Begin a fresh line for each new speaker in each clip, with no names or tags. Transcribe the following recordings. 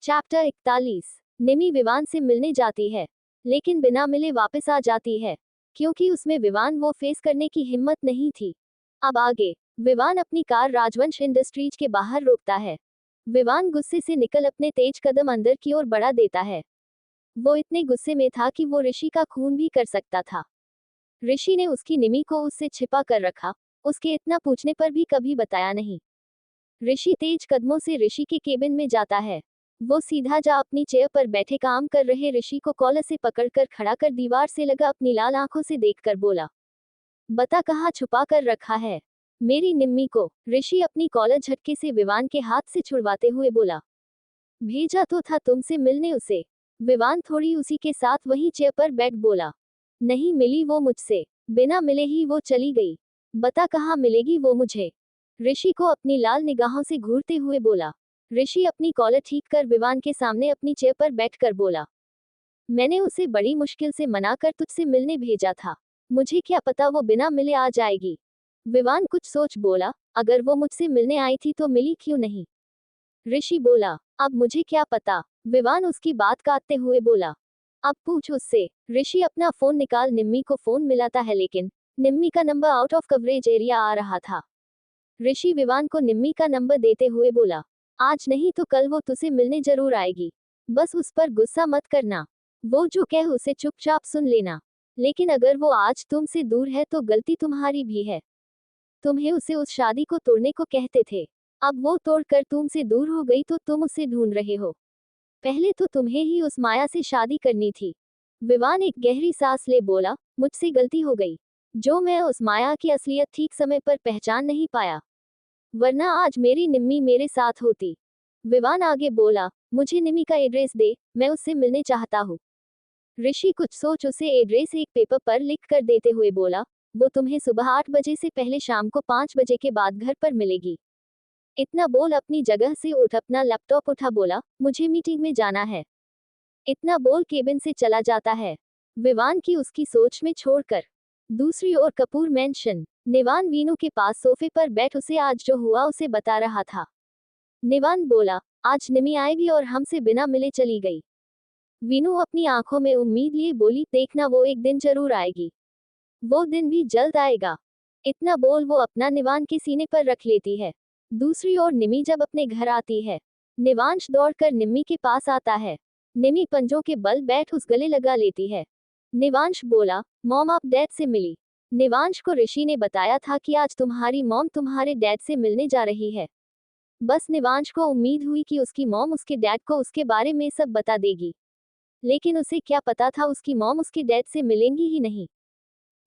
Chapter 41। निमी विवान से मिलने जाती है, लेकिन बिना मिले वापस आ जाती है, क्योंकि उसमें विवान वो फेस करने की हिम्मत नहीं थी। अब आगे, विवान अपनी कार राजवंश इंडस्ट्रीज के बाहर रोकता है। विवान गुस्से से निकल अपने तेज कदम अंदर की ओर बढ़ा देता है। वो इतने गुस्से में था कि वो ऋषि का खून भी कर सकता था। ऋषि ने उसकी निमी को उससे छिपा कर रखा, उसके इतना पूछने पर भी कभी बताया नहीं। ऋषि तेज कदमों से ऋषि के केबिन में जाता है। वो सीधा जा अपनी चेयर पर बैठे काम कर रहे ऋषि को कॉलर से पकड़कर खड़ा कर दीवार से लगा अपनी लाल आंखों से देखकर बोला, बता कहाँ छुपा कर रखा है मेरी निम्मी को। ऋषि अपनी कॉलर झटके से विवान के हाथ से छुड़वाते हुए बोला, भेजा तो था तुमसे मिलने उसे। विवान थोड़ी उसी के साथ वही चेयर पर बैठ बोला, नहीं मिली वो मुझसे, बिना मिले ही वो चली गई, बता कहाँ मिलेगी वो मुझे। ऋषि को अपनी लाल निगाहों से घूरते हुए बोला। ऋषि अपनी कॉलर ठीक कर विवान के सामने अपनी चेयर पर बैठकर बोला, मैंने उसे बड़ी मुश्किल से मना कर तुझसे मिलने भेजा था, मुझे क्या पता वो बिना मिले आ जाएगी। विवान कुछ सोच बोला, अगर वो मुझसे मिलने आई थी तो मिली क्यों नहीं। ऋषि बोला, अब मुझे क्या पता। विवान उसकी बात काटते हुए बोला, अब पूछ उससे। ऋषि अपना फोन निकाल निम्मी को फोन मिलाता है, लेकिन निम्मी का number out of coverage area आ रहा था। ऋषि विवान को निम्मी का नंबर देते हुए बोला, आज नहीं तो कल वो तुझसे मिलने जरूर आएगी, बस उस पर गुस्सा मत करना, वो जो कहे उसे चुपचाप सुन लेना। लेकिन अगर वो आज तुमसे दूर है तो गलती तुम्हारी भी है। तुम्हें उसे उस शादी को तोड़ने को कहते थे, अब वो तोड़कर तुमसे दूर हो गई तो तुम उसे ढूंढ रहे हो। पहले तो तुम्हें ही उस माया से शादी करनी थी। विवान एक गहरी सांस ले बोला, मुझसे गलती हो गई, जो मैं उस माया की असलियत ठीक समय पर पहचान नहीं पाया, वरना आज मेरी निम्मी मेरे साथ होती। विवान आगे बोला, मुझे निम्मी का एड्रेस दे, मैं उससे मिलने चाहता हूँ। ऋषि कुछ सोच उसे एड्रेस एक पेपर पर लिख कर देते हुए बोला, वो तुम्हें सुबह 8 बजे से पहले शाम को 5 बजे के बाद घर पर मिलेगी। इतना बोल अपनी जगह से उठ अपना लैपटॉप उठा बोला, मुझे मीटिंग में जाना है। इतना बोल केबिन से चला जाता है, विवान की उसकी सोच में छोड़कर। दूसरी ओर कपूर मेंशन, निवान वीनू के पास सोफे पर बैठ उसे आज जो हुआ उसे बता रहा था। निवान बोला, आज निमी आई भी और हमसे बिना मिले चली गई। वीनू अपनी आंखों में उम्मीद लिए बोली, देखना वो एक दिन जरूर आएगी, वो दिन भी जल्द आएगा। इतना बोल वो अपना निवान के सीने पर रख लेती है। दूसरी ओर निमी जब अपने घर आती है, निवांश दौड़कर निम्मी के पास आता है। निमी पंजों के बल बैठ उस गले लगा लेती है। निवांश बोला, मॉम आप डैड से मिली। निवांश को ऋषि ने बताया था कि आज तुम्हारी मॉम तुम्हारे डैड से मिलने जा रही है। बस निवांश को उम्मीद हुई कि उसकी मॉम उसके डैड को उसके बारे में सब बता देगी, लेकिन उसे क्या पता था उसकी मॉम उसके डैड से मिलेंगी ही नहीं।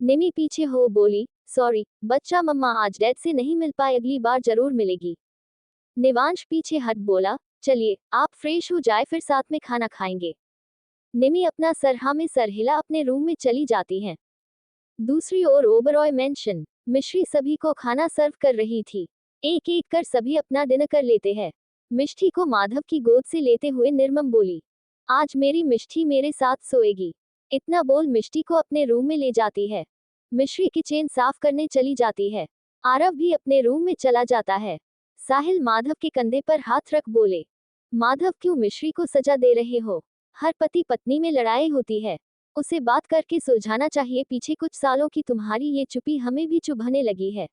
निमी पीछे हो बोली, सॉरी बच्चा, मम्मा आज डैड से नहीं मिल पाए, अगली बार जरूर मिलेगी। निवांश पीछे हट बोला, चलिए आप फ्रेश हो जाए फिर साथ में खाना खाएंगे। निमी अपना सरहा में सर हिला अपने रूम में चली जाती हैं। दूसरी ओर ओबरॉय मेंशन, मिश्री सभी को खाना सर्व कर रही थी। एक एक कर सभी अपना डिनर कर लेते हैं। मिष्टी को माधव की गोद से लेते हुए निर्मम बोली, आज मेरी मिष्टी मेरे साथ सोएगी। इतना बोल मिष्टी को अपने रूम में ले जाती है। मिश्री किचन साफ करने चली जाती है। आरव भी अपने रूम में चला जाता है। साहिल माधव के कंधे पर हाथ रख बोले, माधव क्यों मिश्री को सजा दे रहे हो, हर पति पत्नी में लड़ाई होती है, उसे बात करके सुलझाना चाहिए। पीछे कुछ सालों की तुम्हारी ये चुप्पी हमें भी चुभने लगी है,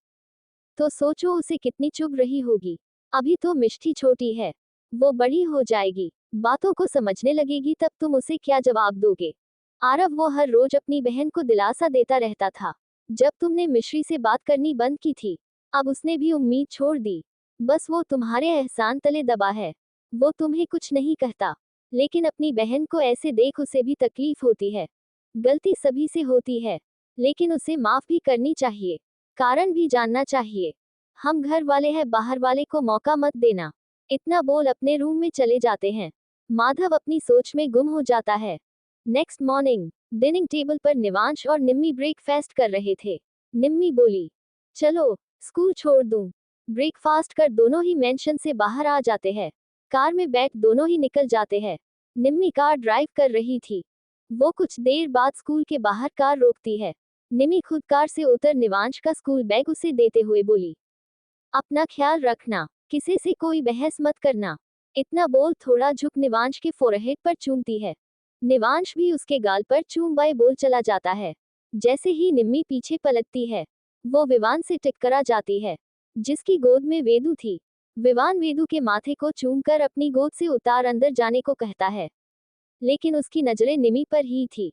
तो सोचो उसे कितनी चुभ रही होगी। अभी तो मिष्टी छोटी है, वो बड़ी हो जाएगी, बातों को समझने लगेगी, तब तुम उसे क्या जवाब दोगे। आरव वो हर रोज अपनी बहन को दिलासा देता रहता था, जब तुमने मिश्री से बात करनी बंद की थी, अब उसने भी उम्मीद छोड़ दी। बस वो तुम्हारे एहसान तले दबा है, वो तुम्हें कुछ नहीं कहता, लेकिन अपनी बहन को ऐसे देख उसे भी तकलीफ होती है। गलती सभी से होती है, लेकिन उसे माफ भी करनी चाहिए, कारण भी जानना चाहिए। हम घर वाले हैं, बाहर वाले को मौका मत देना। इतना बोल अपने रूम में चले जाते हैं। माधव अपनी सोच में गुम हो जाता है। नेक्स्ट मॉर्निंग, डिनिंग टेबल पर निवांश और निम्मी ब्रेकफास्ट कर रहे थे। निम्मी बोली, चलो स्कूल छोड़ दूं। ब्रेकफास्ट कर दोनों ही मेंशन से बाहर आ जाते हैं। कार में बैठ दोनों ही निकल जाते हैं। निम्मी कार ड्राइव कर रही थी। वो कुछ देर बाद स्कूल के बाहर कार रोकती है। निम्मी खुद कार से उतर निवांश का स्कूल बैग उसे देते हुए बोली, अपना ख्याल रखना, किसी से कोई बहस मत करना। इतना बोल थोड़ा झुक निवांश के फोरहेड पर चूमती है। निवांश भी उसके गाल पर चूम बाय बोल चला जाता है। जैसे ही निम्मी पीछे पलटती है, वो विवान से टकरा जाती है, जिसकी गोद में वेदु थी। विवान वेदु के माथे को चूमकर अपनी गोद से उतार अंदर जाने को कहता है, लेकिन उसकी नजरें निमी पर ही थी।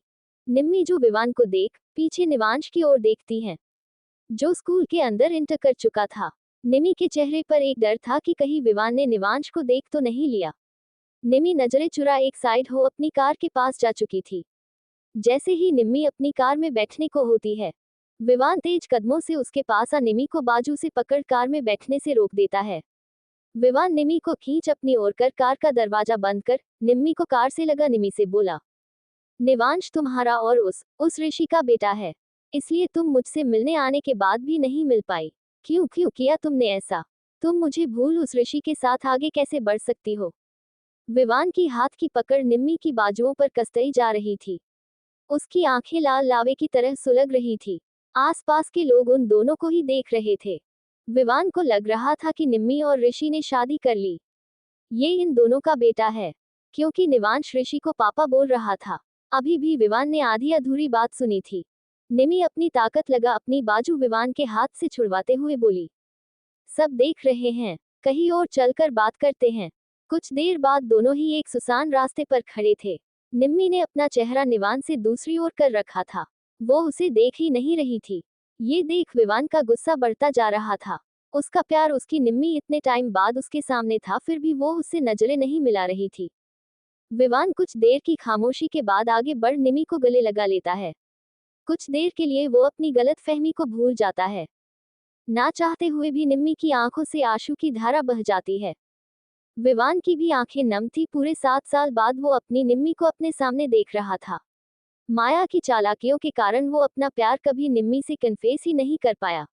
निम्मी जो विवान को देख पीछे निवांश की ओर देखती है, जो स्कूल के अंदर इंटर कर चुका था। निमी के चेहरे पर एक डर था कि कहीं विवान ने निवांश को देख तो नहीं लिया। निमी नजरें चुरा एक साइड हो अपनी कार के पास जा चुकी थी। जैसे ही निम्मी अपनी कार में बैठने को होती है, विवान तेज कदमों से उसके पास आ निमी को बाजू से पकड़ कार में बैठने से रोक देता है। विवान निमी को खींच अपनी ओर कर कार का दरवाजा बंद कर निम्मी को कार से लगा निमी से बोला, निवांश तुम्हारा और उस ऋषि का बेटा है, इसलिए तुम मुझसे मिलने आने के बाद भी नहीं मिल पाई। क्यों क्यों किया तुमने ऐसा? तुम मुझे भूल उस ऋषि के साथ आगे कैसे बढ़ सकती हो? विवान की हाथ की पकड़ निम्मी की बाजुओं पर कसती जा रही थी। उसकी आंखें लाल लावे की तरह सुलग रही थी। आसपास के लोग उन दोनों को ही देख रहे थे। विवान को लग रहा था कि निम्मी और ऋषि ने शादी कर ली। ये इन दोनों का बेटा है, क्योंकि निवांश ऋषि को पापा बोल रहा था। अभी भी विवान ने आधी अधूरी बात सुनी थी। निमी अपनी ताकत लगा अपनी बाजू विवान के हाथ से छुड़वाते हुए बोली, सब देख रहे हैं, कहीं और चलकर बात करते हैं। कुछ देर बाद दोनों ही एक सुसान रास्ते पर खड़े थे। निम्मी ने अपना चेहरा निवान से दूसरी ओर कर रखा था। वो उसे देख ही नहीं रही थी। ये देख विवान का गुस्सा बढ़ता जा रहा था। उसका प्यार, उसकी निम्मी इतने टाइम बाद उसके सामने था, फिर भी वो उससे नजरें नहीं मिला रही थी। विवान कुछ देर की खामोशी के बाद आगे बढ़ निमी को गले लगा लेता है। कुछ देर के लिए वो अपनी गलत फहमी को भूल जाता है। ना चाहते हुए भी निम्मी की आंखों से आंसू की धारा बह जाती है। विवान की भी आंखें नम थी। पूरे 7 साल बाद वो अपनी निम्मी को अपने सामने देख रहा था। माया की चालाकियों के कारण वो अपना प्यार कभी निम्मी से कन्फेस ही नहीं कर पाया।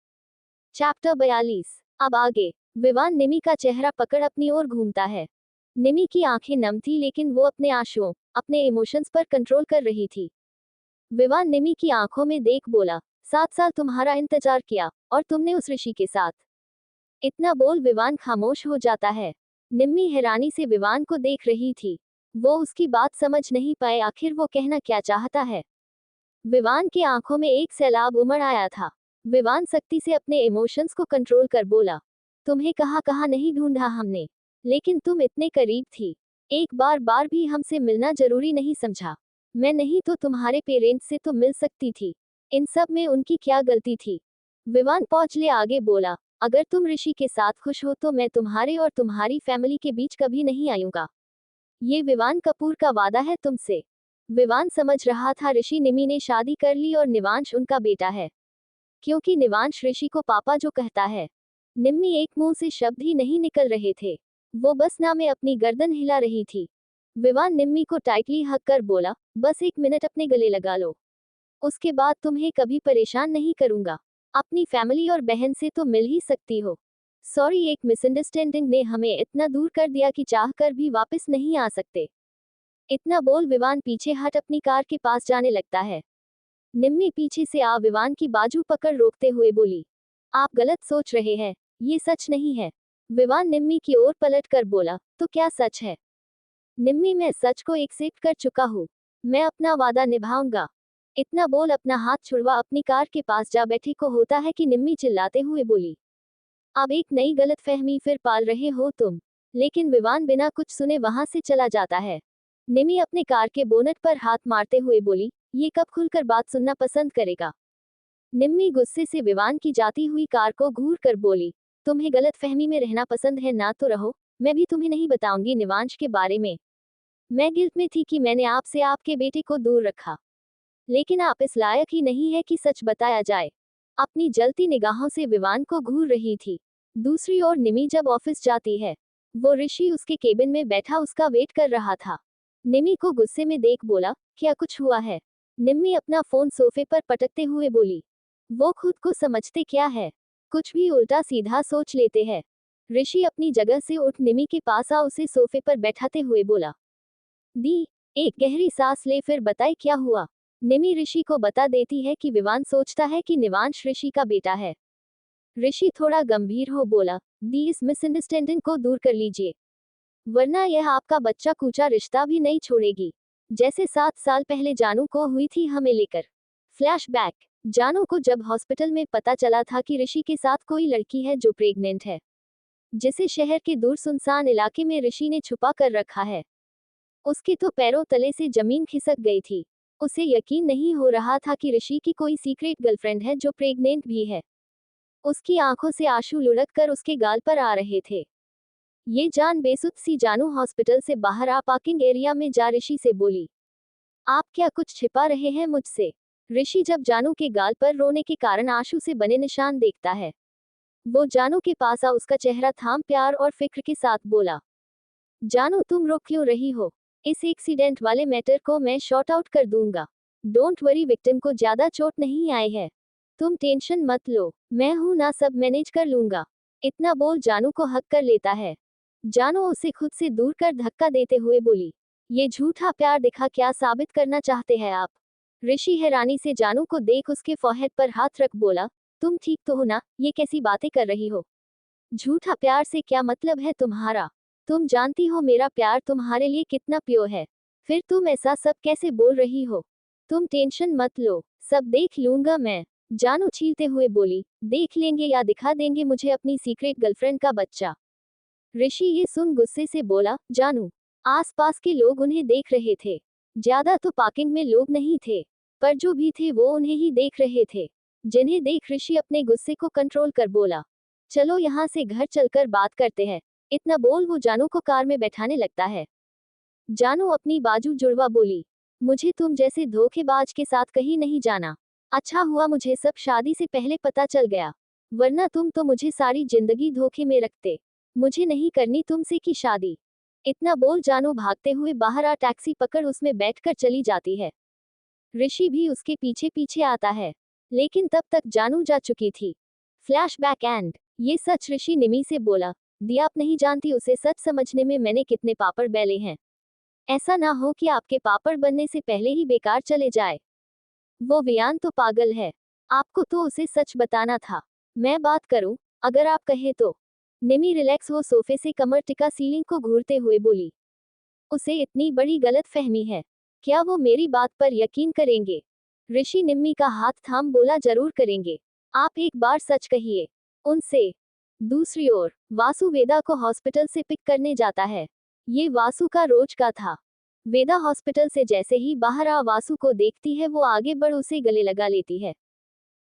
चैप्टर 42। अब आगे। विवान निमी का चेहरा पकड़ अपनी ओर घूमता है। निमी की आंखें नम थी, लेकिन वो अपने आंसुओं, अपने इमोशंस पर कंट्रोल कर रही थी। विवान निमी की आंखों में देख बोला, 7 साल तुम्हारा इंतजार किया, और तुमने उस ऋषि के साथ। इतना बोल विवान खामोश हो जाता है। निम्मी हैरानी से विवान को देख रही थी। वो उसकी बात समझ नहीं पाए, आखिर वो कहना क्या चाहता है। विवान की आंखों में एक सैलाब उमड़ आया था। विवान सख्ती से अपने इमोशंस को कंट्रोल कर बोला, तुम्हें कहाँ कहाँ नहीं ढूंढा हमने, लेकिन तुम इतने करीब थी। एक बार भी हमसे मिलना जरूरी नहीं समझा। मैं नहीं तो तुम्हारे पेरेंट्स से तो मिल सकती थी। इन सब में उनकी क्या गलती थी? विवान पहुंच ले आगे बोला, अगर तुम ऋषि के साथ खुश हो तो मैं तुम्हारे और तुम्हारी फैमिली के बीच कभी नहीं आऊंगा। ये विवान कपूर का वादा है तुमसे। विवान समझ रहा था ऋषि निमी ने शादी कर ली और निवांश उनका बेटा है, क्योंकि निवांश ऋषि को पापा जो कहता है। निम्मी एक मुंह से शब्द ही नहीं निकल रहे थे। वो बस ना में अपनी गर्दन हिला रही थी। विवान निम्मी को टाइटली हक कर बोला, बस 1 मिनट अपने गले लगा लो, उसके बाद तुम्हें कभी परेशान नहीं करूंगा। अपनी फैमिली और बहन से तो मिल ही सकती हो। सॉरी, एक मिसअंडरस्टैंडिंग ने हमें इतना दूर कर दिया कि चाहकर भी वापस नहीं आ सकते। इतना बोल विवान पीछे हट अपनी कार के पास जाने लगता है। निम्मी पीछे से आ विवान की बाजू पकड़ रोकते हुए बोली, आप गलत सोच रहे हैं, ये सच नहीं है। विवान निम्मी की ओर पलट कर बोला, तो क्या सच है? निम्मी, मैं सच को एक्सेप्ट कर चुका हूँ। मैं अपना वादा निभाऊंगा। इतना बोल अपना हाथ छुड़वा अपनी कार के पास जा बैठे को होता है कि निम्मी चिल्लाते हुए बोली, अब एक नई गलतफहमी फिर पाल रहे हो तुम। लेकिन विवान बिना कुछ सुने वहां से चला जाता है। निमी अपने कार के बोनट पर हाथ मारते हुए बोली, ये कब खुलकर बात सुनना पसंद करेगा? निम्मी गुस्से से विवान की जाती हुई कार को घूर कर बोली, तुम्हें गलतफहमी में रहना पसंद है ना, तो रहो। मैं भी तुम्हें नहीं बताऊंगी निवांश के बारे में। मैं गिल्ट में थी कि मैंने आपसे आपके बेटे को दूर रखा, लेकिन आप इस लायक ही नहीं है कि सच बताया जाए। अपनी जलती निगाहों से विवान को घूर रही थी। दूसरी ओर निमी जब ऑफिस जाती है, वो ऋषि उसके केबिन में बैठा उसका वेट कर रहा था। निमी को गुस्से में देख बोला, क्या कुछ हुआ है? निम्मी अपना फोन सोफे पर पटकते हुए बोली, वो खुद को समझते क्या है, कुछ भी उल्टा सीधा सोच लेते हैं। ऋषि अपनी जगह से उठ निमी के पास आ उसे सोफे पर बैठाते हुए बोला, दी, एक गहरी सांस ले फिर बताए क्या हुआ। निमी ऋषि को बता देती है कि विवान सोचता है कि निवांश ऋषि का बेटा है। ऋषि थोड़ा गंभीर हो बोला, दी, इस मिसअंडरस्टैंडिंग को दूर कर लीजिए। वरना यह आपका बच्चा कूचा रिश्ता भी नहीं छोड़ेगी, जैसे 7 साल पहले जानू को हुई थी हमें लेकर। फ्लैशबैक। जानू को जब हॉस्पिटल में पता चला था कि ऋषि के साथ कोई लड़की है जो प्रेग्नेंट है, जिसे शहर के दूर सुनसान इलाके में ऋषि ने छुपा कर रखा है, उसके तो पैरों तले से जमीन खिसक गई थी। उसे यकीन नहीं हो रहा था कि ऋषि की कोई सीक्रेट गर्लफ्रेंड है जो प्रेग्नेंट भी है। उसकी आंखों से आंसू लुढ़क कर उसके गाल पर आ रहे थे। ये जान बेसुध सी जानू हॉस्पिटल से बाहर आ पार्किंग एरिया में जा ऋषि से बोली, आप क्या कुछ छिपा रहे हैं मुझसे? ऋषि जब जानू के गाल पर रोने के कारण आंसू से बने निशान देखता है, वो जानू के पास आ उसका चेहरा थाम प्यार और फिक्र के साथ बोला, जानू तुम रो क्यों रही हो? इस एक्सीडेंट वाले मैटर को मैं शॉर्ट आउट कर दूंगा। डोंट वरी, विक्टिम को ज्यादा चोट नहीं आई है, तुम टेंशन मत लो, मैं हूं ना, सब मैनेज कर लूंगा। इतना बोल जानू को हक कर लेता है। जानू उसे खुद से दूर कर धक्का देते हुए बोली, ये झूठा प्यार दिखा क्या साबित करना चाहते हैं आप? ऋषि हैरानी से जानू को देख उसके फोrehead पर हाथ रख बोला, तुम ठीक तो हो ना? ये कैसी बातें कर रही हो? झूठा प्यार से क्या मतलब है तुम्हारा? तुम जानती हो मेरा प्यार तुम्हारे लिए कितना प्योर है, फिर तुम ऐसा सब कैसे बोल रही हो? तुम टेंशन मत लो, सब देख लूंगा मैं। जानू छीलते हुए बोली, देख लेंगे या दिखा देंगे मुझे अपनी सीक्रेट गर्लफ्रेंड का बच्चा? ऋषि ये सुन गुस्से से बोला, जानू, आसपास के लोग उन्हें देख रहे थे। ज्यादा तो पार्किंग में लोग नहीं थे, पर जो भी थे वो उन्हें ही देख रहे थे। जिन्हें देख ऋषि अपने गुस्से को कंट्रोल कर बोला, चलो यहाँ से घर चलकर बात करते हैं। इतना बोल वो जानू को कार में बैठाने लगता है। जानू अपनी बाजू जुड़वा बोली, मुझे तुम जैसे धोखेबाज के साथ कहीं नहीं जाना। अच्छा हुआ मुझे सब शादी से पहले पता चल गया, वरना तुम तो मुझे सारी जिंदगी धोखे में रखते। मुझे नहीं करनी तुमसे की शादी। इतना बोल जानू भागते हुए बाहर आ टैक्सी पकड़ उसमें बैठकर चली जाती है। ऋषि भी उसके पीछे पीछे आता है, लेकिन तब तक जानू जा चुकी थी। Flashback and. ये सच ऋषि निमी से बोला, दिया आप नहीं जानती उसे सच समझने में मैंने कितने पापड़ बेले हैं। ऐसा ना हो कि आपके पापड़ बनने से पहले ही बेकार चले जाए। वो वियान तो पागल है, आपको तो उसे सच बताना था। मैं बात करूं, अगर आप कहे तो। निमी रिलैक्स हो सोफे से कमर टिका सीलिंग को घूरते हुए बोली, उसे इतनी बड़ी गलत फहमी है, क्या वो मेरी बात पर यकीन करेंगे? ऋषि निम्मी का हाथ थाम बोला, जरूर करेंगे, आप एक बार सच कहिए उनसे। दूसरी ओर वासु वेदा को हॉस्पिटल से पिक करने जाता है। ये वासु का रोज का था। वेदा हॉस्पिटल से जैसे ही बाहर आ वासु को देखती है वो आगे बढ़ उसे गले लगा लेती है।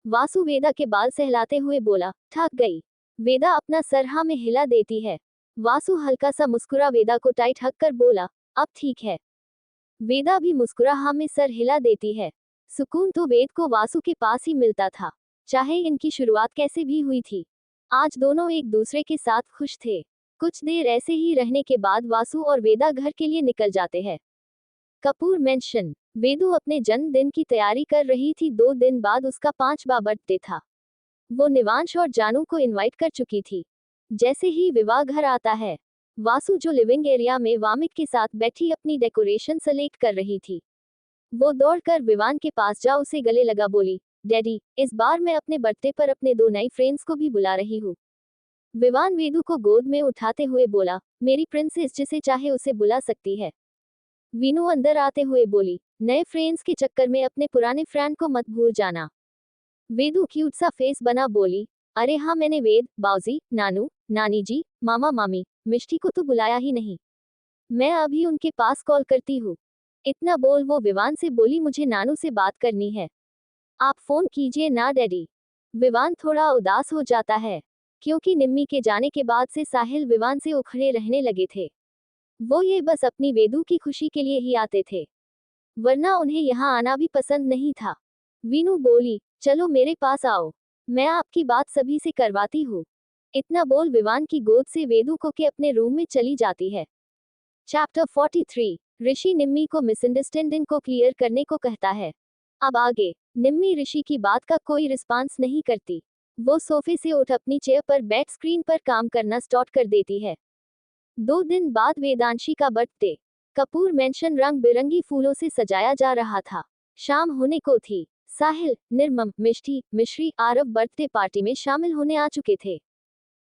वासु वेदा के बाल सहलाते हुए बोला, थक गई? वेदा अपना सर हाँ में हिला देती है। वासु हल्का सा मुस्कुरा वेदा को टाइट हक कर बोला, अब ठीक है। वेदा भी मुस्कुरा हाँ में सर हिला देती है। सुकून तो वेद को वासु के पास ही मिलता था, चाहे इनकी शुरुआत कैसे भी हुई थी। आज दोनों एक दूसरे के साथ खुश थे। कुछ देर ऐसे ही रहने के बाद वासु और वेदा घर के लिए निकल जाते हैं। कपूर मेंशन। वेदू अपने जन्मदिन की तैयारी कर रही थी। 2 दिन बाद उसका 5वां बर्थडे था। वो निवांश और जानू को इनवाइट कर चुकी थी। जैसे ही विवाह घर आता है, वासु जो लिविंग एरिया में वामिक के साथ बैठी अपनी डेकोरेशन सेलेक्ट कर रही थी, वो दौड़कर विवान के पास जा उसे गले लगा बोली, डैडी, इस बार मैं अपने बर्थडे पर अपने 2 नई फ्रेंड्स को भी बुला रही हूँ। विवान वेदू को गोद में उठाते हुए बोला, मेरी प्रिंसेस जिसे चाहे उसे बुला सकती है। वीनू अंदर आते हुए बोली, नए फ्रेंड्स के चक्कर में अपने पुराने फ्रेंड को मत भूल जाना। वेदू क्यूट सा फेस बना बोली, अरे हाँ, मैंने वेद, बाऊजी, नानू, नानी जी, मामा मामी, मिष्टी को तो बुलाया ही नहीं। मैं अभी उनके पास कॉल करती हूँ। इतना बोल वो विवान से बोली, मुझे नानू से बात करनी है। आप फोन कीजिए ना डैडी। विवान थोड़ा उदास हो जाता है, क्योंकि निम्मी के जाने के बाद से साहिल विवान से उखड़े रहने लगे थे। वो ये बस अपनी वेदू की खुशी के लिए ही आते थे, वरना उन्हें यहाँ आना भी पसंद नहीं था। वीनू बोली, चलो मेरे पास आओ, मैं आपकी बात सभी से करवाती हूँ। इतना बोल विवान की गोद से वेदू को के अपने रूम में चली जाती है। चैप्टर 43। ऋषि निम्मी को मिसअंडरस्टैंडिंग को क्लियर करने को कहता है। अब आगे। निम्मी ऋषि की बात का कोई रिस्पांस नहीं करती। वो सोफे से उठ अपनी चेयर पर बैठ स्क्रीन पर काम करना स्टार्ट कर देती है। 2 दिन बाद वेदांशी का बर्थडे। कपूर मेंशन रंग बिरंगी फूलों से सजाया जा रहा था। शाम होने को थी। साहिल, निर्मम, मिष्टी, मिश्री, आरव बर्थडे पार्टी में शामिल होने आ चुके थे।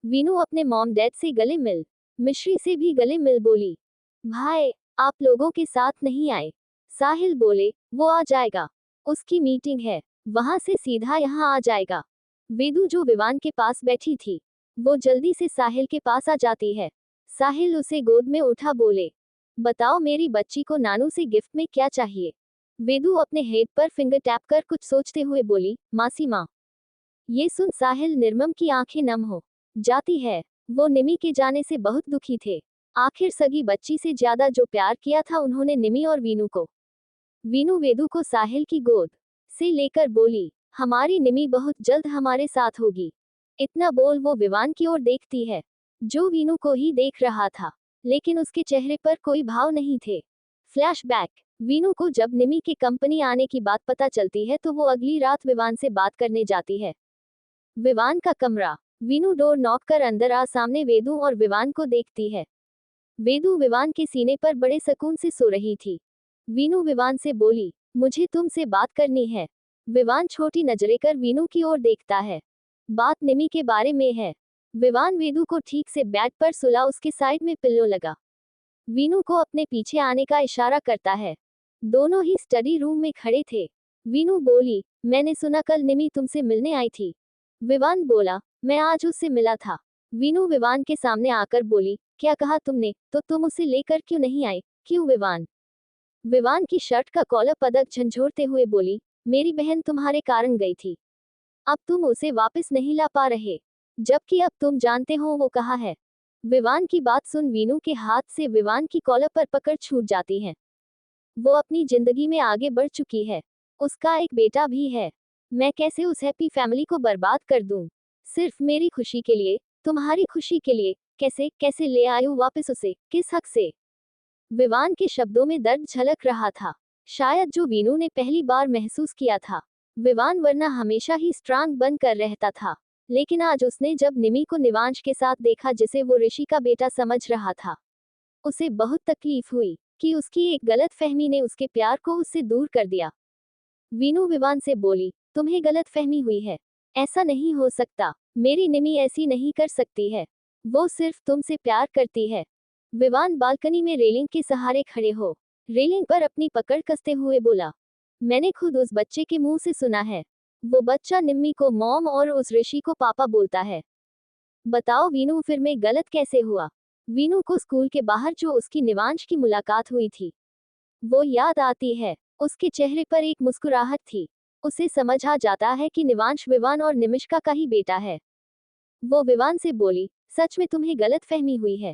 वीनू अपने मॉम डैड से गले मिल मिश्री से भी गले मिल बोली, भाई आप लोगों के साथ नहीं आए? साहिल बोले, वो आ जाएगा, उसकी मीटिंग है, वहां से सीधा यहाँ आ जाएगा। वेदू जो विवान के पास बैठी थी, वो जल्दी से साहिल के पास आ जाती है। साहिल उसे गोद में उठा बोले, बताओ मेरी बच्ची को नानू से गिफ्ट में क्या चाहिए? वेदू अपने हेड पर फिंगर टैप कर कुछ सोचते हुए बोली, मासी माँ। ये सुन साहिल निर्मम की आंखें नम हो जाती है। वो निमी के जाने से बहुत दुखी थे। आखिर सगी बच्ची से ज्यादा जो प्यार किया था उन्होंने निमी और वीनू को। वीनू वेदू को साहिल की गोद से लेकर बोली, हमारी निमी बहुत जल्द हमारे साथ होगी। इतना बोल वो विवान की ओर देखती है, जो वीनू को ही देख रहा था, लेकिन उसके चेहरे पर कोई भाव नहीं थे। फ्लैशबैक, वीनू को जब निमी के कंपनी आने की बात पता चलती है तो वो अगली रात विवान से बात करने जाती है। विवान का कमरा, वीनू डोर नॉक कर अंदर आ सामने वेदू और विवान को देखती है। वेदू विवान के सीने पर बड़े सुकून से सो रही थी। वीनू विवान से बोली, मुझे तुमसे बात करनी है। विवान छोटी नजरें कर वीनू की ओर देखता है। बात निमी के बारे में है। विवान वेदू को ठीक से बेड पर सुला उसके साइड में पिल्लो लगा। वीनू को अपने पीछे आने का इशारा करता है। दोनों ही स्टडी रूम में खड़े थे। वीनू बोली, मैंने सुना कल निमी तुमसे मिलने आई थी। विवान बोला, मैं आज उससे मिला था। वीनू विवान के सामने आकर बोली, क्या कहा तुमने? तो तुम उसे लेकर क्यों नहीं आए? क्यों विवान? विवान की शर्ट का कॉलर पदक झंझोरते हुए बोली, मेरी बहन तुम्हारे कारण गई थी। अब तुम उसे वापस नहीं ला पा रहे, जबकि अब तुम जानते हो वो कहाँ है। विवान की बात सुन वीनू के हाथ से विवान की कॉलर पर पकड़ छूट जाती है। वो अपनी जिंदगी में आगे बढ़ चुकी है। उसका एक बेटा भी है। मैं कैसे उस हैप्पी फैमिली को बर्बाद कर दूं? सिर्फ मेरी खुशी के लिए, तुम्हारी खुशी के लिए। कैसे कैसे ले आयूं वापस उसे? किस हक से? विवान के शब्दों में दर्द झलक रहा था, शायद जो वीनू ने पहली बार महसूस किया था। विवान वरना हमेशा ही स्ट्रांग बनकर रहता था, लेकिन आज उसने जब निमी को निवांश के साथ देखा जिसे वो ऋषि का बेटा समझ रहा था, उसे बहुत तकलीफ हुई कि उसकी एक गलत फहमी ने उसके प्यार को उससे दूर कर दिया। वीनू विवान से बोली, तुम्हें गलत फहमी हुई है। ऐसा नहीं हो सकता। मेरी निमी ऐसी नहीं कर सकती है। वो सिर्फ तुमसे प्यार करती है। विवान बालकनी में रेलिंग के सहारे खड़े हो रेलिंग पर अपनी पकड़ कसते हुए बोला, मैंने खुद उस बच्चे के मुंह से सुना है। वो बच्चा निम्मी को मॉम और उस ऋषि को पापा बोलता है। बताओ वीनू, फिर मैं गलत कैसे हुआ? वीनू को स्कूल के बाहर जो उसकी निवांश की मुलाकात हुई थी, वो याद आती है। उसके चेहरे पर एक मुस्कुराहट थी। उसे समझ आ जाता है कि निवांश विवान और निमिष्का का ही बेटा है। वो विवान से बोली, सच में तुम्हें गलत फहमी हुई है।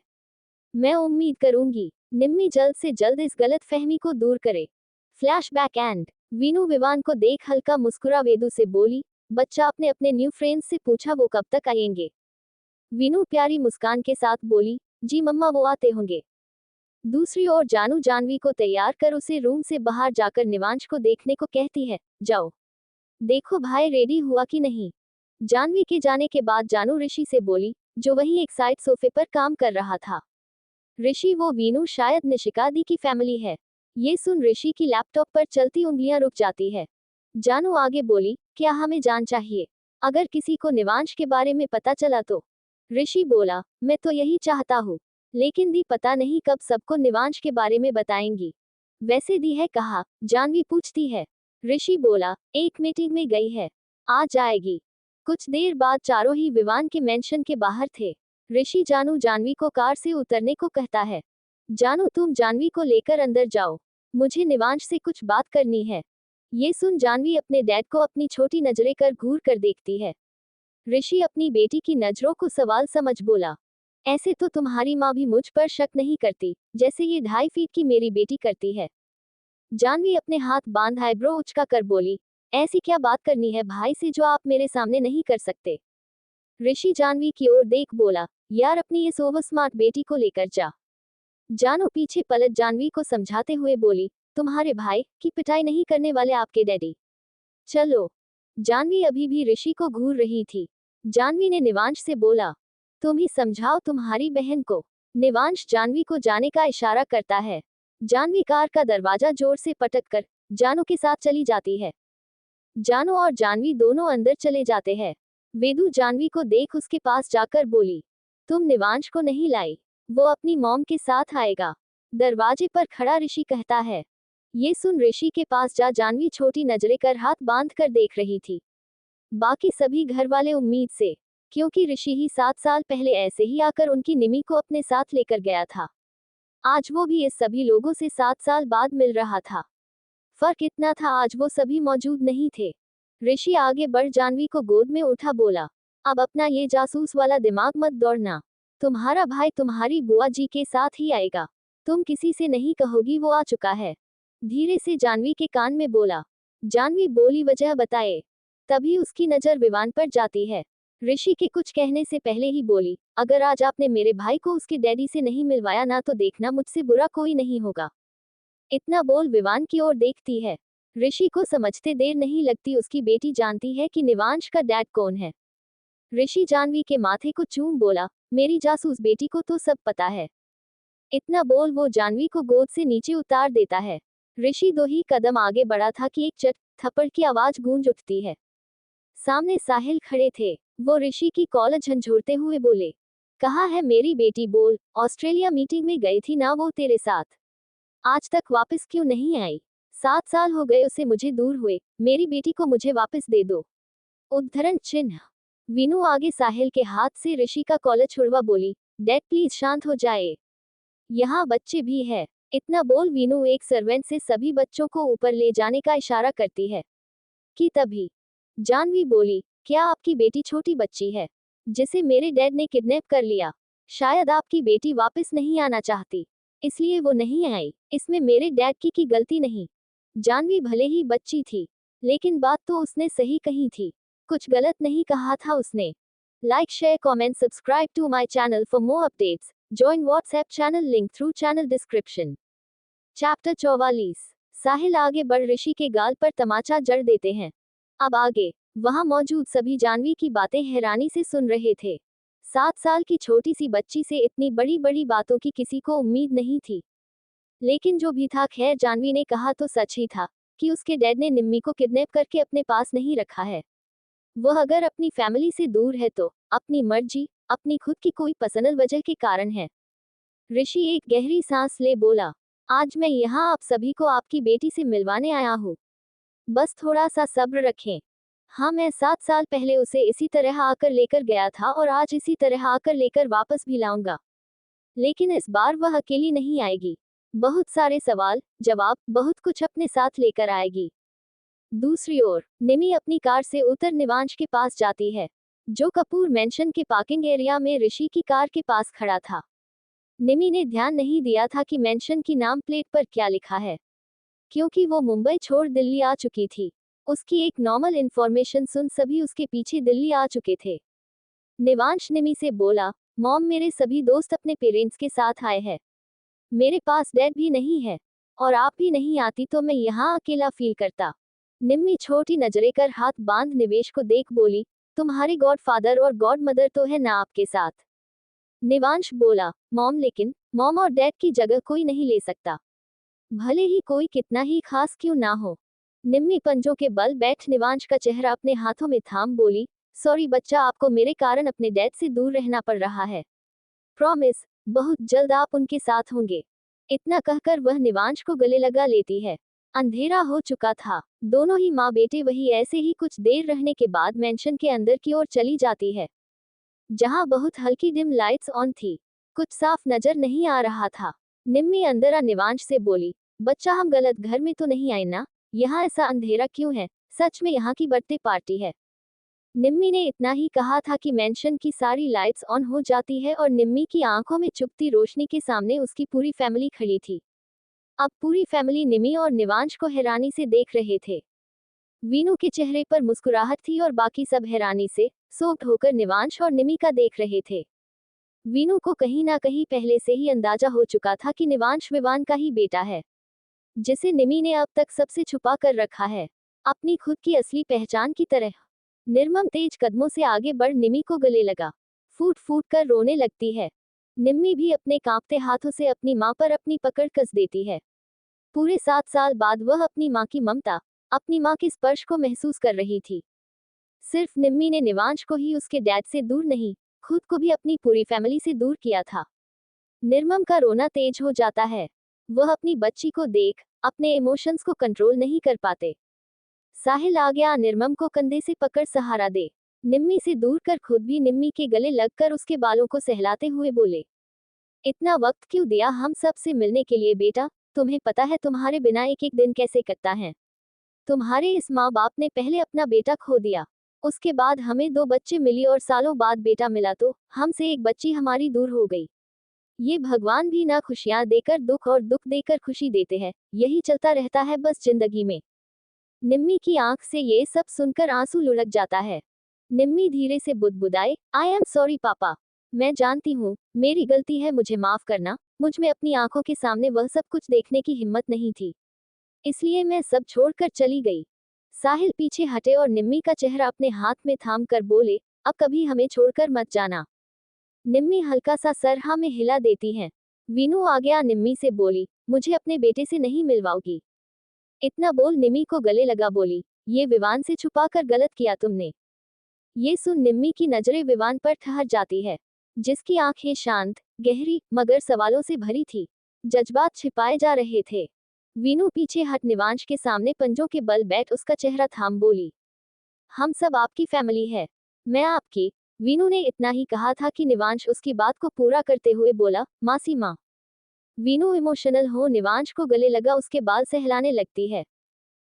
मैं उम्मीद करूंगी निम्मी जल्द से जल्द इस गलत फहमी को दूर करे। फ्लैशबैक एंड, वीनू विवान को देख हल्का मुस्कुरा वेदू से बोली, बच्चा अपने अपने न्यू फ्रेंड्स से पूछा वो कब तक आएंगे? वीनू प्यारी मुस्कान के साथ बोली, जी मम्मा वो आते होंगे। दूसरी ओर जानू जानवी को तैयार कर उसे रूम से बाहर जाकर निवांश को देखने को कहती है, जाओ देखो भाई रेडी हुआ कि नहीं। जानवी के जाने के बाद जानू ऋषि से बोली, जो वहीं एक साइड सोफे पर काम कर रहा था। ऋषि, वो वीनू शायद निशिका दी की फैमिली है। ये सुन ऋषि की लैपटॉप पर चलती उंगलियां रुक जाती है। जानू आगे बोली, क्या हमें जान चाहिए? अगर किसी को निवांश के बारे में पता चला तो? ऋषि बोला, मैं तो यही चाहता हूँ, लेकिन दी पता नहीं कब सबको निवांश के बारे में बताएंगी। वैसे दी है कहा? जानवी पूछती है। ऋषि बोला, एक मीटिंग में गई है, आ जाएगी। कुछ देर बाद चारों ही विवान के मेंशन के बाहर थे। ऋषि जानू जानवी को कार से उतरने को कहता है। जानू, तुम जानवी को लेकर अंदर जाओ, मुझे निवांश से कुछ बात करनी है। ये सुन जानवी अपने डैड को अपनी छोटी नजरें कर घूर कर देखती है। ऋषि अपनी बेटी की नजरों को सवाल समझ बोला, ऐसे तो तुम्हारी माँ भी मुझ पर शक नहीं करती, जैसे ये 2.5 फीट की मेरी बेटी करती है। जानवी अपने हाथ बांध आईब्रो उचका कर बोली, ऐसी क्या बात करनी है भाई से जो आप मेरे सामने नहीं कर सकते? ऋषि जानवी की ओर देख बोला, यार अपनी इस ओवर स्मार्ट बेटी को लेकर जा। जानू पीछे पलट जानवी को समझाते हुए बोली, तुम्हारे भाई की पिटाई नहीं करने वाले आपके डैडी। चलो। जानवी अभी भी ऋषि को घूर रही थी। जानवी ने निवांश से बोला, तुम ही समझाओ तुम्हारी बहन को। निवांश जानवी को जाने का इशारा करता है। जानवी कार का दरवाजा जोर से पटक कर जानू के साथ चली जाती है। जानू और जानवी दोनों अंदर चले जाते हैं। वेदू जानवी को देख उसके पास जाकर बोली, तुम निवांश को नहीं लाई? वो अपनी मॉम के साथ आएगा। दरवाजे पर खड़ा ऋषि कहता है। ये सुन ऋषि के पास जा जानवी छोटी नजरें कर हाथ बांध कर देख रही थी। बाकी सभी घर वाले उम्मीद से, क्योंकि ऋषि ही 7 साल पहले ऐसे ही आकर उनकी निमी को अपने साथ लेकर गया था। आज वो भी इस सभी लोगों से 7 साल बाद मिल रहा था। फर्क इतना था, आज वो सभी मौजूद नहीं थे। ऋषि आगे बढ़ जानवी को गोद में उठा बोला, अब अपना ये जासूस वाला दिमाग मत दौड़ना। तुम्हारा भाई तुम्हारी बुआ जी के साथ ही आएगा। तुम किसी से नहीं कहोगी वो आ चुका है। धीरे से जानवी के कान में बोला। जानवी बोली वजह बताए। तभी उसकी नजर विवान पर जाती है। ऋषि के कुछ कहने से पहले ही बोली, अगर आज आपने मेरे भाई को उसके डैडी से नहीं मिलवाया ना तो देखना मुझसे बुरा कोई नहीं होगा। इतना बोल विवान की ओर देखती है। ऋषि को समझते देर नहीं लगती, उसकी बेटी जानती है कि निवांश का डैड कौन है। ऋषि जानवी के माथे को चूम बोला, मेरी जासूस बेटी को तो सब पता है। इतना बोल वो जानवी को गोद से नीचे उतार देता है। ऋषि 2 ही कदम आगे बढ़ा था कि एक चट थप्पड़ की आवाज गूंज उठती है। सामने साहिल खड़े थे। वो ऋषि की कॉलर झंझोड़ते हुए बोले, कहा है मेरी बेटी बोल, ऑस्ट्रेलिया मीटिंग में गई थी ना वो तेरे साथ? आज तक वापस क्यों नहीं आई? 7 साल हो गए उसे मुझे दूर हुए, मेरी बेटी को मुझे वापस दे दो। उद्धरण चिन्ह। वीनू आगे साहिल के हाथ से ऋषि का कॉलर छुड़वा बोली, डैड प्लीज शांत हो जाए, यहाँ बच्चे भी है। इतना बोल वीनू एक सर्वेंट से सभी बच्चों को ऊपर ले जाने का इशारा करती है कि तभी जानवी बोली, क्या आपकी बेटी छोटी बच्ची है जिसे मेरे डैड ने किडनैप कर लिया? शायद आपकी बेटी वापस नहीं आना चाहती, इसलिए वो नहीं आई। इसमें मेरे डैड की गलती नहीं। जानवी भले ही बच्ची थी, लेकिन बात तो उसने सही कही थी। कुछ गलत नहीं कहा था उसने। Like share comment subscribe to my channel for more updates. Join WhatsApp channel link through channel description. Chapter 44। Sahil आगे बढ़ ऋषि के गाल पर तमाचा जड़ देते हैं। अब आगे वहां मौजूद सभी जानवी की बातें हैरानी से सुन रहे थे। 7 साल की छोटी सी बच्ची से इतनी बड़ी बड़ी बातों की किसी को उम्मीद नहीं थी। लेकिन जो भी था, खैर जानवी ने कहा तो सच ही था कि उसके डैड ने निम्मी को किडनैप करके अपने पास नहीं रखा है। वह अगर अपनी फैमिली से दूर है तो अपनी मर्जी, अपनी खुद की कोई पर्सनल वजह के कारण है। ऋषि एक गहरी सांस ले बोला, आज मैं यहाँ आप सभी को आपकी बेटी से मिलवाने आया हूँ। बस थोड़ा सा सब्र रखें। हाँ, मैं 7 साल पहले उसे इसी तरह आकर लेकर गया था और आज इसी तरह आकर लेकर वापस भी लाऊंगा। लेकिन इस बार वह अकेली नहीं आएगी। बहुत सारे सवाल जवाब, बहुत कुछ अपने साथ लेकर आएगी। दूसरी ओर निमी अपनी कार से उतर निवांश के पास जाती है, जो कपूर मेंशन के पार्किंग एरिया में ऋषि की कार के पास खड़ा था। निमी ने ध्यान नहीं दिया था कि मेंशन की नाम प्लेट पर क्या लिखा है, क्योंकि वो मुंबई छोड़ दिल्ली आ चुकी थी। उसकी एक नॉर्मल इन्फॉर्मेशन सुन सभी उसके पीछे दिल्ली आ चुके थे। निवांश निमी से बोला, मॉम मेरे सभी दोस्त अपने पेरेंट्स के साथ आए हैं। मेरे पास डैड भी नहीं है, और आप भी नहीं आती तो मैं यहाँ अकेला फील करता। निम्मी छोटी नजरें कर हाथ बांध निवेश को देख बोली, तुम्हारे गॉड फादर और गॉड मदर तो है ना आपके साथ? निवांश बोला, मॉम लेकिन मॉम और डैड की जगह कोई नहीं ले सकता, भले ही कोई कितना ही खास क्यों ना हो। निम्मी पंजों के बल बैठ निवांश का चेहरा अपने हाथों में थाम बोली, सॉरी बच्चा, आपको मेरे कारण अपने डैड से दूर रहना पड़ रहा है। प्रॉमिस, बहुत जल्द आप उनके साथ होंगे। इतना कहकर वह निवांश को गले लगा लेती है। अंधेरा हो चुका था। दोनों ही माँ बेटे वही ऐसे ही कुछ देर रहने के बाद मेंशन के अंदर की ओर चली जाती है, जहां बहुत हल्की डिम लाइट्स ऑन थी। कुछ साफ नजर नहीं आ रहा था। निम्मी अंदर आ निवांश से बोली, बच्चा हम गलत घर में तो नहीं आए ना? यहाँ ऐसा अंधेरा क्यों है? सच में यहाँ की बर्थडे पार्टी है? निम्मी ने इतना ही कहा था कि मेंशन की सारी लाइट्स ऑन हो जाती है और निम्मी की आंखों में चुभती रोशनी के सामने उसकी पूरी फैमिली खड़ी थी। अब पूरी फैमिली निमी और निवांश को हैरानी से देख रहे थे। वीनू के चेहरे पर मुस्कुराहट थी और बाकी सब हैरानी से सोक्ड होकर निवांश और निमी का देख रहे थे। वीनू को कहीं ना कहीं पहले से ही अंदाजा हो चुका था कि निवांश विवान का ही बेटा है, जिसे निमी ने अब तक सबसे छुपा कर रखा है, अपनी खुद की असली पहचान की तरह। निर्मम तेज कदमों से आगे बढ़ निमी को गले लगा, फूट फूट कर रोने लगती है। निम्मी भी अपने कांपते हाथों से अपनी मां पर अपनी पकड़ कस देती है। पूरे 7 साल बाद वह अपनी मां की ममता, अपनी मां के स्पर्श को महसूस कर रही थी। सिर्फ निम्मी ने निवांश को ही उसके डैड से दूर नहीं, खुद को भी अपनी पूरी फैमिली से दूर किया था। निर्मम का रोना तेज हो जाता है। वह अपनी बच्ची को देख अपने इमोशंस को कंट्रोल नहीं कर पाते। साहिल आ गया निर्मम को कंधे से पकड़ सहारा दे। निम्मी से दूर कर खुद भी निम्मी के गले लगकर उसके बालों को सहलाते हुए बोले, इतना वक्त क्यों दिया हम सब से मिलने के लिए बेटा? तुम्हें पता है तुम्हारे बिना एक एक दिन कैसे कटता है? तुम्हारे इस माँ बाप ने पहले अपना बेटा खो दिया, उसके बाद हमें 2 बच्चे मिली और सालों बाद बेटा मिला तो हमसे एक बच्ची हमारी दूर हो गई। ये भगवान भी ना खुशियां देकर दुख और दुख देकर खुशी देते हैं, यही चलता रहता है बस जिंदगी में। निम्मी की आंख से ये सब सुनकर आंसू लुढ़क जाता है। निम्मी धीरे से बुदबुदाए, आई एम सॉरी पापा। मैं जानती हूँ मेरी गलती है, मुझे माफ करना। मुझ में अपनी आंखों के सामने वह सब कुछ देखने की हिम्मत नहीं थी, इसलिए मैं सब छोड़कर चली गई। साहिल पीछे हटे और निम्मी का चेहरा अपने हाथ में थाम कर बोले, अब कभी हमें छोड़कर मत जाना। निम्मी हल्का सा सर हाँ में हिला देती है। वीनू आ गया निम्मी से बोली, मुझे अपने बेटे से नहीं मिलवाओगी? इतना बोल निम्मी को गले लगा बोली, ये विवान से छुपाकर गलत किया तुमने। ये सुन निम्मी की नजरें विवान पर ठहर जाती है, जिसकी आंखें शांत, गहरी, मगर सवालों से भरी थी। जज्बात छिपाए जा रहे थे। वीनू पीछे हट निवांश के सामने पंजों के बल बैठ उसका चेहरा थाम बोली, हम सब आपकी फैमिली है, मैं आपकी। वीनू ने इतना ही कहा था कि निवांश उसकी बात को पूरा करते हुए बोला, मासी माँ। वीनू इमोशनल हो निवांश को गले लगा उसके बाल सहलाने लगती है।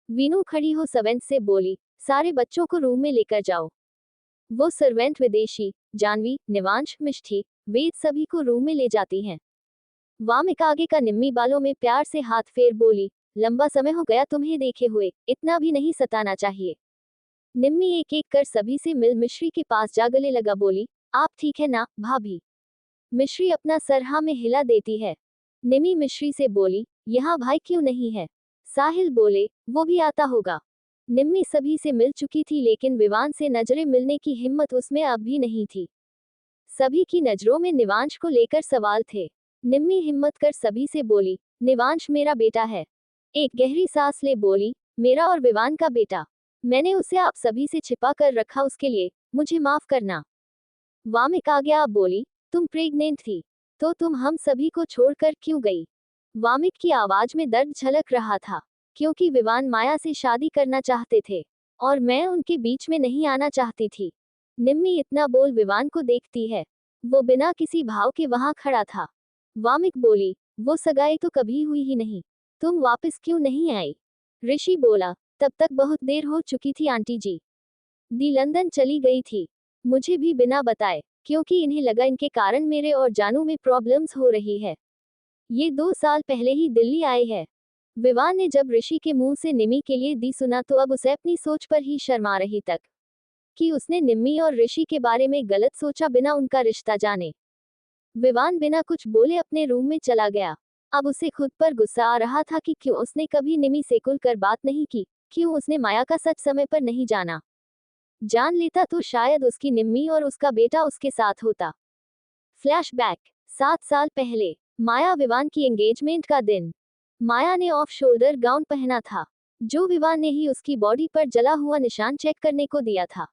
वीनू खड़ी हो सर्वेंट से बोली, सारे बच्चों को रूम में लेकर जाओ। वो सर्वेंट विदेशी, जानवी, निवांश, मिष्ठी, वेद सभी को रूम में ले जाती हैं। वामिक आगे का निम्मी बालों में प्यार से हाथ फेर बोली, लंबा समय हो गया तुम्हें देखे हुए, इतना भी नहीं सताना चाहिए। निम्मी एक एक कर सभी से मिल मिश्री के पास जा गले लगा बोली, आप ठीक है ना भाभी? मिश्री अपना सर हाँ में हिला देती है। निम्मी मिश्री से बोली, यहाँ भाई क्यों नहीं है? साहिल बोले, वो भी आता होगा। निम्मी सभी से मिल चुकी थी लेकिन विवान से नजरें मिलने की हिम्मत उसमें अब भी नहीं थी। सभी की नजरों में निवांश को लेकर सवाल थे। निम्मी हिम्मत कर सभी से बोली, निवांश मेरा बेटा है। एक गहरी सांस ले बोली, मेरा और विवान का बेटा। मैंने उसे आप सभी से छिपा कर रखा, उसके लिए मुझे माफ करना। वामिक आ गया बोली, तुम प्रेग्नेंट थी तो तुम हम सभी को छोड़कर क्यों गई? वामिक की आवाज में दर्द झलक रहा था, क्योंकि विवान माया से शादी करना चाहते थे और मैं उनके बीच में नहीं आना चाहती थी। निम्मी इतना बोल विवान को देखती है, वो बिना किसी भाव के वहां खड़ा था। वामिक बोली, वो सगाई तो कभी हुई ही नहीं, तुम वापस क्यों नहीं आई? ऋषि बोला, तब तक बहुत देर हो चुकी थी आंटी जी। दी लंदन चली गई थी, मुझे भी बिना बताए, क्योंकि इन्हें लगा इनके कारण मेरे और जानू में प्रॉब्लम्स हो रही है। ये 2 साल पहले ही दिल्ली आए हैं। विवान ने जब ऋषि के मुंह से निम्मी के लिए दी सुना तो अब उसे अपनी सोच पर ही शर्मा रही तक कि उसने निम्मी और ऋषि के बारे में गलत सोचा बिना उनका रिश्ता जाने। विवान बिना कुछ बोले अपने रूम में चला गया। अब उसे खुद पर गुस्सा आ रहा था कि क्यों उसने कभी निम्मी से खुलकर बात नहीं की, क्यों उसने माया का सच समय पर नहीं जाना। जान लेता तो शायद उसकी निम्मी और उसका बेटा उसके साथ होता। फ्लैशबैक 7 साल पहले, माया विवान की एंगेजमेंट का दिन। माया ने ऑफ शोल्डर गाउन पहना था, जो विवान ने ही उसकी बॉडी पर जला हुआ निशान चेक करने को दिया था।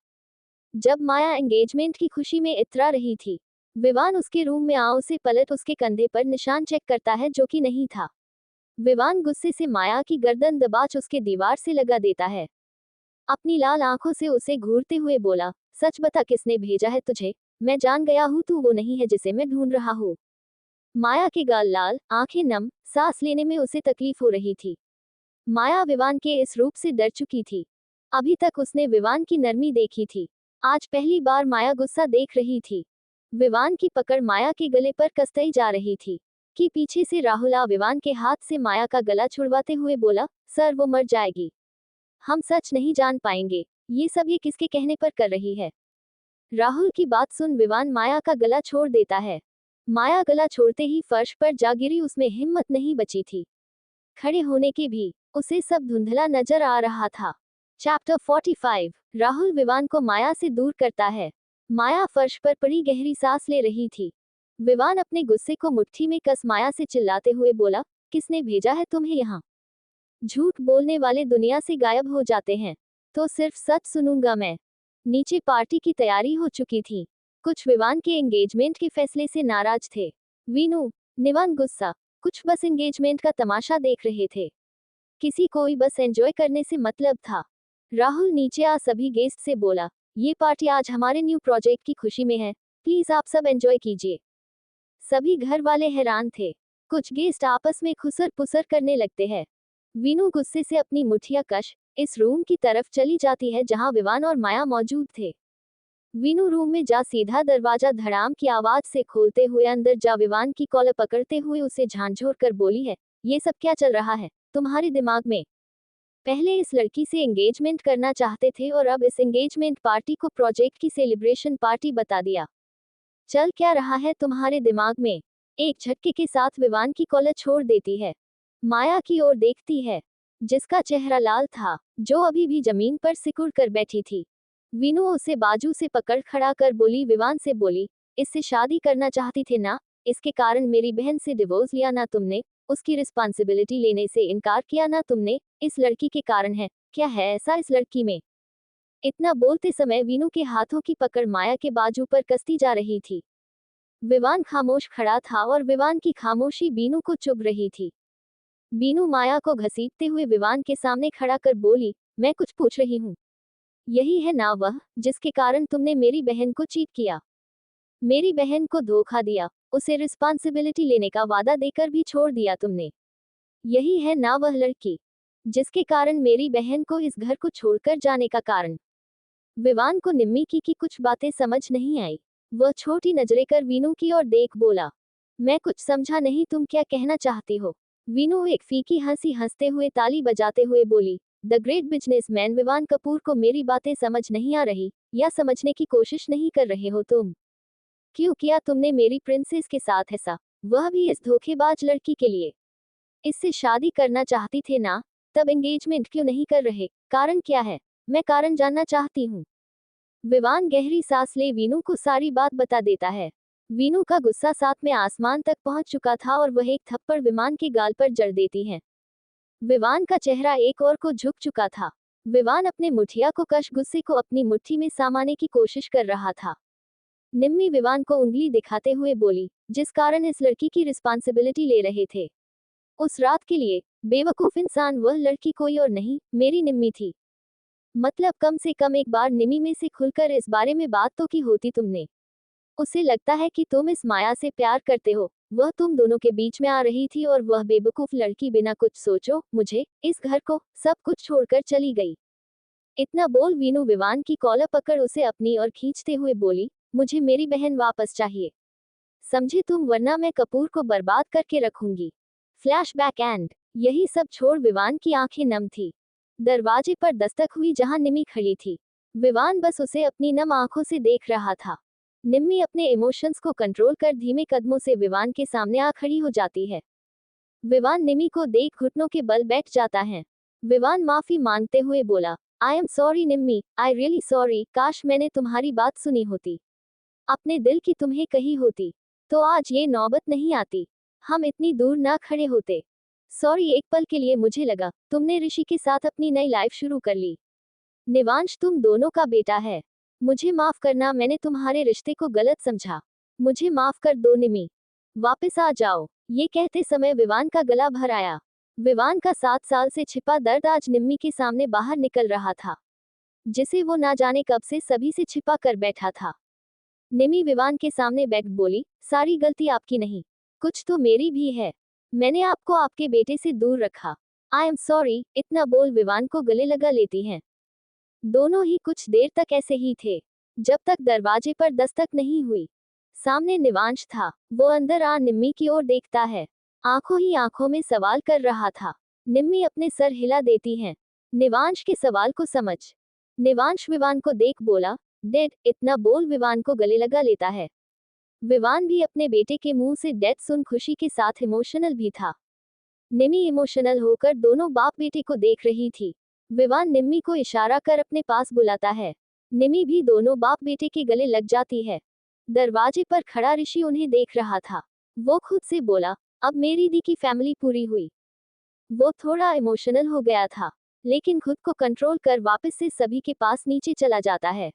जब माया एंगेजमेंट की खुशी में इतरा रही थी, विवान उसके रूम में आ उसे पलट उसके कंधे पर निशान चेक करता है जो कि नहीं था। विवान गुस्से से माया की गर्दन दबाच उसके दीवार से लगा देता है। अपनी लाल आंखों से उसे घूरते हुए बोला, सच बता किसने भेजा है तुझे? मैं जान गया हूँ तू वो नहीं है जिसे मैं ढूंढ रहा हूँ। माया के गाल लाल, आंखें नम, सांस लेने में उसे तकलीफ हो रही थी। माया विवान के इस रूप से डर चुकी थी। अभी तक उसने विवान की नरमी देखी थी, आज पहली बार माया गुस्सा देख रही थी। विवान की पकड़ माया के गले पर कसती जा रही थी कि पीछे से राहुल आ विवान के हाथ से माया का गला छुड़वाते हुए बोला, सर वो मर जाएगी, हम सच नहीं जान पाएंगे, ये सब ये किसके कहने पर कर रही है? राहुल की बात सुन विवान माया का गला छोड़ देता है। माया गला छोड़ते ही फर्श पर जा गिरी, उसमें हिम्मत नहीं बची थी खड़े होने की भी, उसे सब धुंधला नजर आ रहा था। चैप्टर 45, राहुल विवान को माया से दूर करता है। माया फर्श पर पड़ी गहरी सांस ले रही थी। विवान अपने गुस्से को मुट्ठी में कस माया से चिल्लाते हुए बोला, किसने भेजा है तुम्हें यहाँ? झूठ बोलने वाले दुनिया से गायब हो जाते हैं, तो सिर्फ सच सुनूंगा मैं। नीचे पार्टी की तैयारी हो चुकी थी। कुछ विवान के एंगेजमेंट के फैसले से नाराज थे। वीनू, निवान गुस्सा, कुछ बस एंगेजमेंट का तमाशा देख रहे थे, किसी कोई बस एंजॉय करने से मतलब था। राहुल नीचे आ सभी गेस्ट से बोला, ये पार्टी आज हमारे न्यू प्रोजेक्ट की खुशी में है, प्लीज आप सब एंजॉय कीजिए। सभी घर वाले हैरान थे, कुछ गेस्ट आपस में खुसर पुसर करने लगते हैं। वीनू गुस्से से अपनी मुठिया कश इस रूम की तरफ चली जाती है जहां विवान और माया मौजूद थे। वीनू रूम में जा सीधा दरवाजा धड़ाम की आवाज से खोलते हुए अंदर जा विवान की कॉलर पकड़ते हुए उसे झांझोर कर बोली है, ये सब क्या चल रहा है तुम्हारे दिमाग में? पहले इस लड़की से एंगेजमेंट करना चाहते थे और अब इस एंगेजमेंट पार्टी को प्रोजेक्ट की सेलिब्रेशन पार्टी बता दिया। चल क्या रहा है तुम्हारे दिमाग में? एक झटके के साथ विवान की कॉलर छोड़ देती है। माया की ओर देखती है, जिसका चेहरा लाल था, जो अभी भी जमीन पर सिकुड़ कर बैठी थी। वीनू उसे बाजू से पकड़ खड़ा कर बोली, विवान से बोली, इससे शादी करना चाहती थे ना, इसके कारण मेरी बहन से डिवोर्स लिया ना तुमने, उसकी रिस्पॉन्सिबिलिटी लेने से इनकार किया ना तुमने, इस लड़की के कारण है, क्या है ऐसा इस लड़की में? इतना बोलते समय वीनू के हाथों की पकड़ माया के बाजू पर कसती जा रही थी। विवान खामोश खड़ा था और विवान की खामोशी बीनू को चुभ रही थी। बीनू माया को घसीटते हुए विवान के सामने खड़ा कर बोली, मैं कुछ पूछ रही हूँ। यही है ना वह जिसके कारण तुमने मेरी बहन को चीट किया, मेरी बहन को धोखा दिया, उसे रिस्पॉन्सिबिलिटी लेने का वादा देकर भी छोड़ दिया तुमने। यही है ना वह लड़की जिसके कारण मेरी बहन को इस घर को छोड़कर जाने का कारण? विवान को निम्मी की कुछ बातें समझ नहीं आई। वह छोटी नजरें कर वीनू की ओर देख बोला, मैं कुछ समझा नहीं, तुम क्या कहना चाहती हो? वीनू एक फीकी हंसी हंसते हुए ताली बजाते हुए बोली, the great businessman Vivaan Kapoor को मेरी बातें समझ नहीं आ रही, या समझने की कोशिश नहीं कर रहे हो तुम? क्यों किया तुमने मेरी प्रिंसेस के साथ ऐसा, वह भी इस धोखेबाज लड़की के लिए? इससे शादी करना चाहती थे ना, तब एंगेजमेंट क्यों नहीं कर रहे? कारण क्या है? मैं कारण जानना चाहती हूँ। विवान गहरी सांस ले वीनू को सारी बात बता देता है। वीनू का गुस्सा साथ में आसमान तक पहुंच चुका था और वह एक थप्पड़ विमान के गाल पर जड़ देती है। विवान का चेहरा एक ओर को झुक चुका था। विवान अपने मुठिया को कश गुस्से को अपनी मुट्ठी में समाने की कोशिश कर रहा था। निम्मी विवान को उंगली दिखाते हुए बोली, जिस कारण इस लड़की की रिस्पॉन्सिबिलिटी ले रहे थे, उस रात के लिए बेवकूफ इंसान वह लड़की कोई और नहीं, मेरी निम्मी थी। मतलब कम से कम एक बार निम्मी में से खुलकर इस बारे में बात तो की होती तुमने। उसे लगता है कि तुम इस माया से प्यार करते हो, वह तुम दोनों के बीच में आ रही थी और वह बेवकूफ लड़की बिना कुछ सोचो मुझे, इस घर को, सब कुछ छोड़कर चली गई। इतना बोल वीनू विवान की कॉलर पकड़ उसे अपनी ओर खींचते हुए बोली, मुझे मेरी बहन वापस चाहिए, समझे तुम, वरना मैं कपूर को बर्बाद करके रखूंगी। Flashback and. यही सब छोड़ विवान की आंखें नम थी। दरवाजे पर दस्तक हुई जहां निम्मी खड़ी थी। विवान बस उसे अपनी नम आंखों से देख रहा था। निम्मी अपने इमोशंस को कंट्रोल कर धीमे कदमों से विवान के सामने आ खड़ी हो जाती है। विवान निम्मी को देख घुटनों के बल बैठ जाता है। विवान माफी मांगते हुए बोला, I am sorry Nimmi, I really sorry, काश मैंने तुम्हारी बात सुनी होती, अपने दिल की तुम्हें कही होती, तो आज ये नौबत नहीं आती, हम इतनी दूर ना खड़े होते। सॉरी, एक पल के लिए मुझे लगा तुमने ऋषि के साथ अपनी नई लाइफ शुरू कर ली। निवांश तुम दोनों का बेटा है, मुझे माफ करना, मैंने तुम्हारे रिश्ते को गलत समझा, मुझे माफ कर दो निमी, वापस आ जाओ। ये कहते समय विवान का गला भर आया। विवान का 7 साल से छिपा दर्द आज निम्मी के सामने बाहर निकल रहा था, जिसे वो ना जाने कब से सभी से छिपा कर बैठा था। निमी विवान के सामने बैठ बोली, सारी गलती आपकी नहीं, कुछ तो मेरी भी है, मैंने आपको आपके बेटे से दूर रखा, आई एम सॉरी। इतना बोल विवान को गले लगा लेती हैं। दोनों ही कुछ देर तक ऐसे ही थे, जब तक दरवाजे पर दस्तक नहीं हुई। सामने निवांश था, वो अंदर आ निम्मी की ओर देखता है, आंखों ही आंखों में सवाल कर रहा था। निम्मी अपने सर हिला देती हैं, निवांश के सवाल को समझ। निवांश विवान को देख बोला, डेड। इतना बोल विवान को गले लगा लेता है। विवान भी अपने बेटे के मुंह से डेड सुन खुशी के साथ इमोशनल भी था। निमी इमोशनल होकर दोनों बाप बेटे को देख रही थी। विवान निम्मी को इशारा कर अपने पास बुलाता है। निमी भी दोनों बाप बेटे के गले लग जाती है। दरवाजे पर खड़ा ऋषि उन्हें देख रहा था। वो खुद से बोला, अब मेरी दी की फैमिली पूरी हुई। वो थोड़ा इमोशनल हो गया था, लेकिन खुद को कंट्रोल कर वापस से सभी के पास नीचे चला जाता है।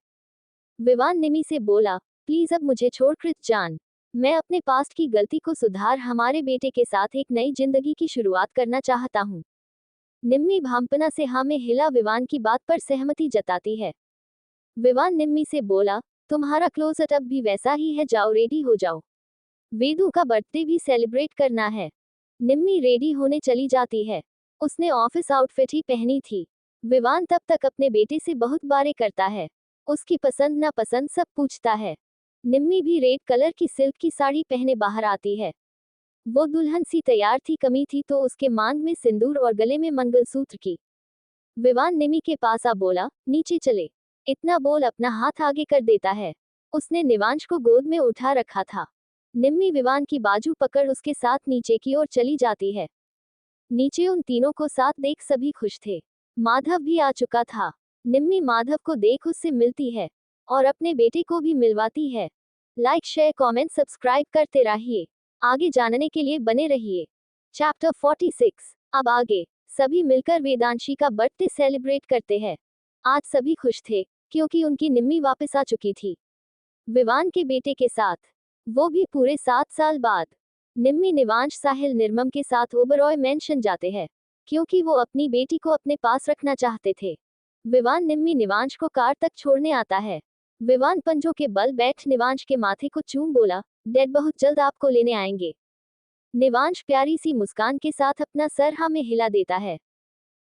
विवान निमी से बोला, प्लीज अब मुझे छोड़ कृत जान, मैं अपने पास्ट की गलती को सुधार हमारे बेटे के साथ एक नई जिंदगी की शुरुआत करना चाहता हूँ। निम्मी भांपना से हाँ में हिला विवान की बात पर सहमति जताती है। विवान निम्मी से बोला, तुम्हारा क्लोजअप अब भी वैसा ही है, जाओ रेडी हो जाओ। वेदू का बर्थडे भी सेलिब्रेट करना है। निम्मी रेडी होने चली जाती है। उसने ऑफिस आउटफिट ही पहनी थी। विवान तब तक अपने बेटे से बहुत बातें करता है। उसकी पसंद नापसंद सब पूछता है। निम्मी भी रेड कलर की सिल्क की साड़ी पहने बाहर आती है। वो दुल्हन सी तैयार थी, कमी थी तो उसके मांग में सिंदूर और गले में मंगलसूत्र की। विवान निम्मी के पास आ बोला, नीचे चले। इतना बोल अपना हाथ आगे कर देता है। उसने निवांश को गोद में उठा रखा था। निम्मी विवान की बाजू पकड़ उसके साथ नीचे की ओर चली जाती है। नीचे उन तीनों को साथ देख सभी खुश थे। माधव भी आ चुका था। निम्मी माधव को देख उससे मिलती है और अपने बेटे को भी मिलवाती है। लाइक शेयर कमेंट सब्सक्राइब करते रहिए। आगे जानने के लिए बने रहिए। चैप्टर 46। अब आगे सभी मिलकर वेदांशी का बर्थडे सेलिब्रेट करते हैं। आज सभी खुश थे क्योंकि उनकी निम्मी वापस आ चुकी थी, विवान के बेटे के साथ, वो भी पूरे 7 साल बाद। निम्मी निवांश साहिल निर्मम के साथ ओबरॉय मेंशन जाते हैं क्योंकि वो अपनी बेटी को अपने पास रखना चाहते थे। विवान निम्मी निवांश को कार तक छोड़ने आता है। विवान पंजों के बल बैठ निवांश के माथे को चूम बोला, डैड बहुत जल्द आपको लेने आएंगे। निवांश प्यारी सी मुस्कान के साथ अपना सर हाँ में हिला देता है।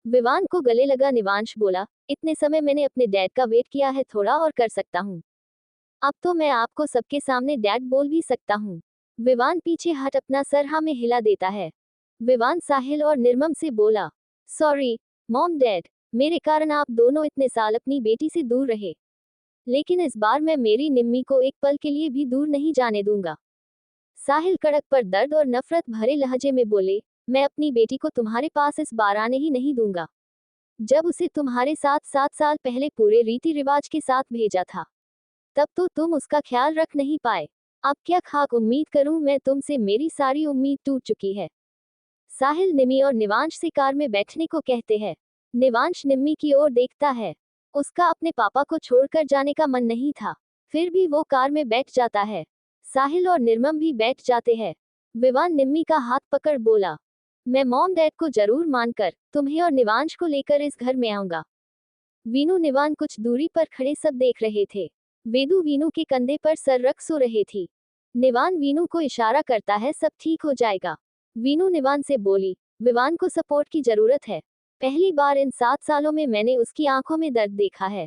विवान को गले लगा निवांश बोला, इतने समय मैंने अपने डैड का वेट किया है, थोड़ा और कर सकता हूँ। अब तो मैं आपको सबके सामने डैड बोल भी सकता हूँ। विवान पीछे हट अपना सर हाँ में हिला देता है। विवान साहिल और निर्मम से बोला, सॉरी मॉम डैड, मेरे कारण आप दोनों इतने साल अपनी बेटी से दूर रहे, लेकिन इस बार मैं मेरी निम्मी को एक पल के लिए भी दूर नहीं जाने दूंगा। साहिल कड़क पर दर्द और नफरत भरे लहजे में बोले, मैं अपनी बेटी को तुम्हारे पास इस बार आने ही नहीं दूंगा। जब उसे तुम्हारे साथ 7 साल पहले पूरे रीति रिवाज के साथ भेजा था, तब तो तुम उसका ख्याल रख नहीं पाए। अब क्या खाक उम्मीद करूं मैं तुमसे, मेरी सारी उम्मीद टूट चुकी है। साहिल निम्मी और निवांश से कार में बैठने को कहते हैं। निवांश निम्मी की ओर देखता है। उसका अपने पापा को छोड़कर जाने का मन नहीं था, फिर भी वो कार में बैठ जाता है। साहिल और निर्मम भी बैठ जाते हैं। विवान निम्मी का हाथ पकड़ बोला, मैं मॉम डैड को जरूर मानकर तुम्हें और निवांश को लेकर इस घर में आऊंगा। वीनू निवान कुछ दूरी पर खड़े सब देख रहे थे। वेदू वीनू के कंधे पर सर रख सो रही थी। निवान वीनू को इशारा करता है, सब ठीक हो जाएगा। वीनू निवान से बोली, विवान को सपोर्ट की जरूरत है। पहली बार इन 7 सालों में मैंने उसकी आंखों में दर्द देखा है।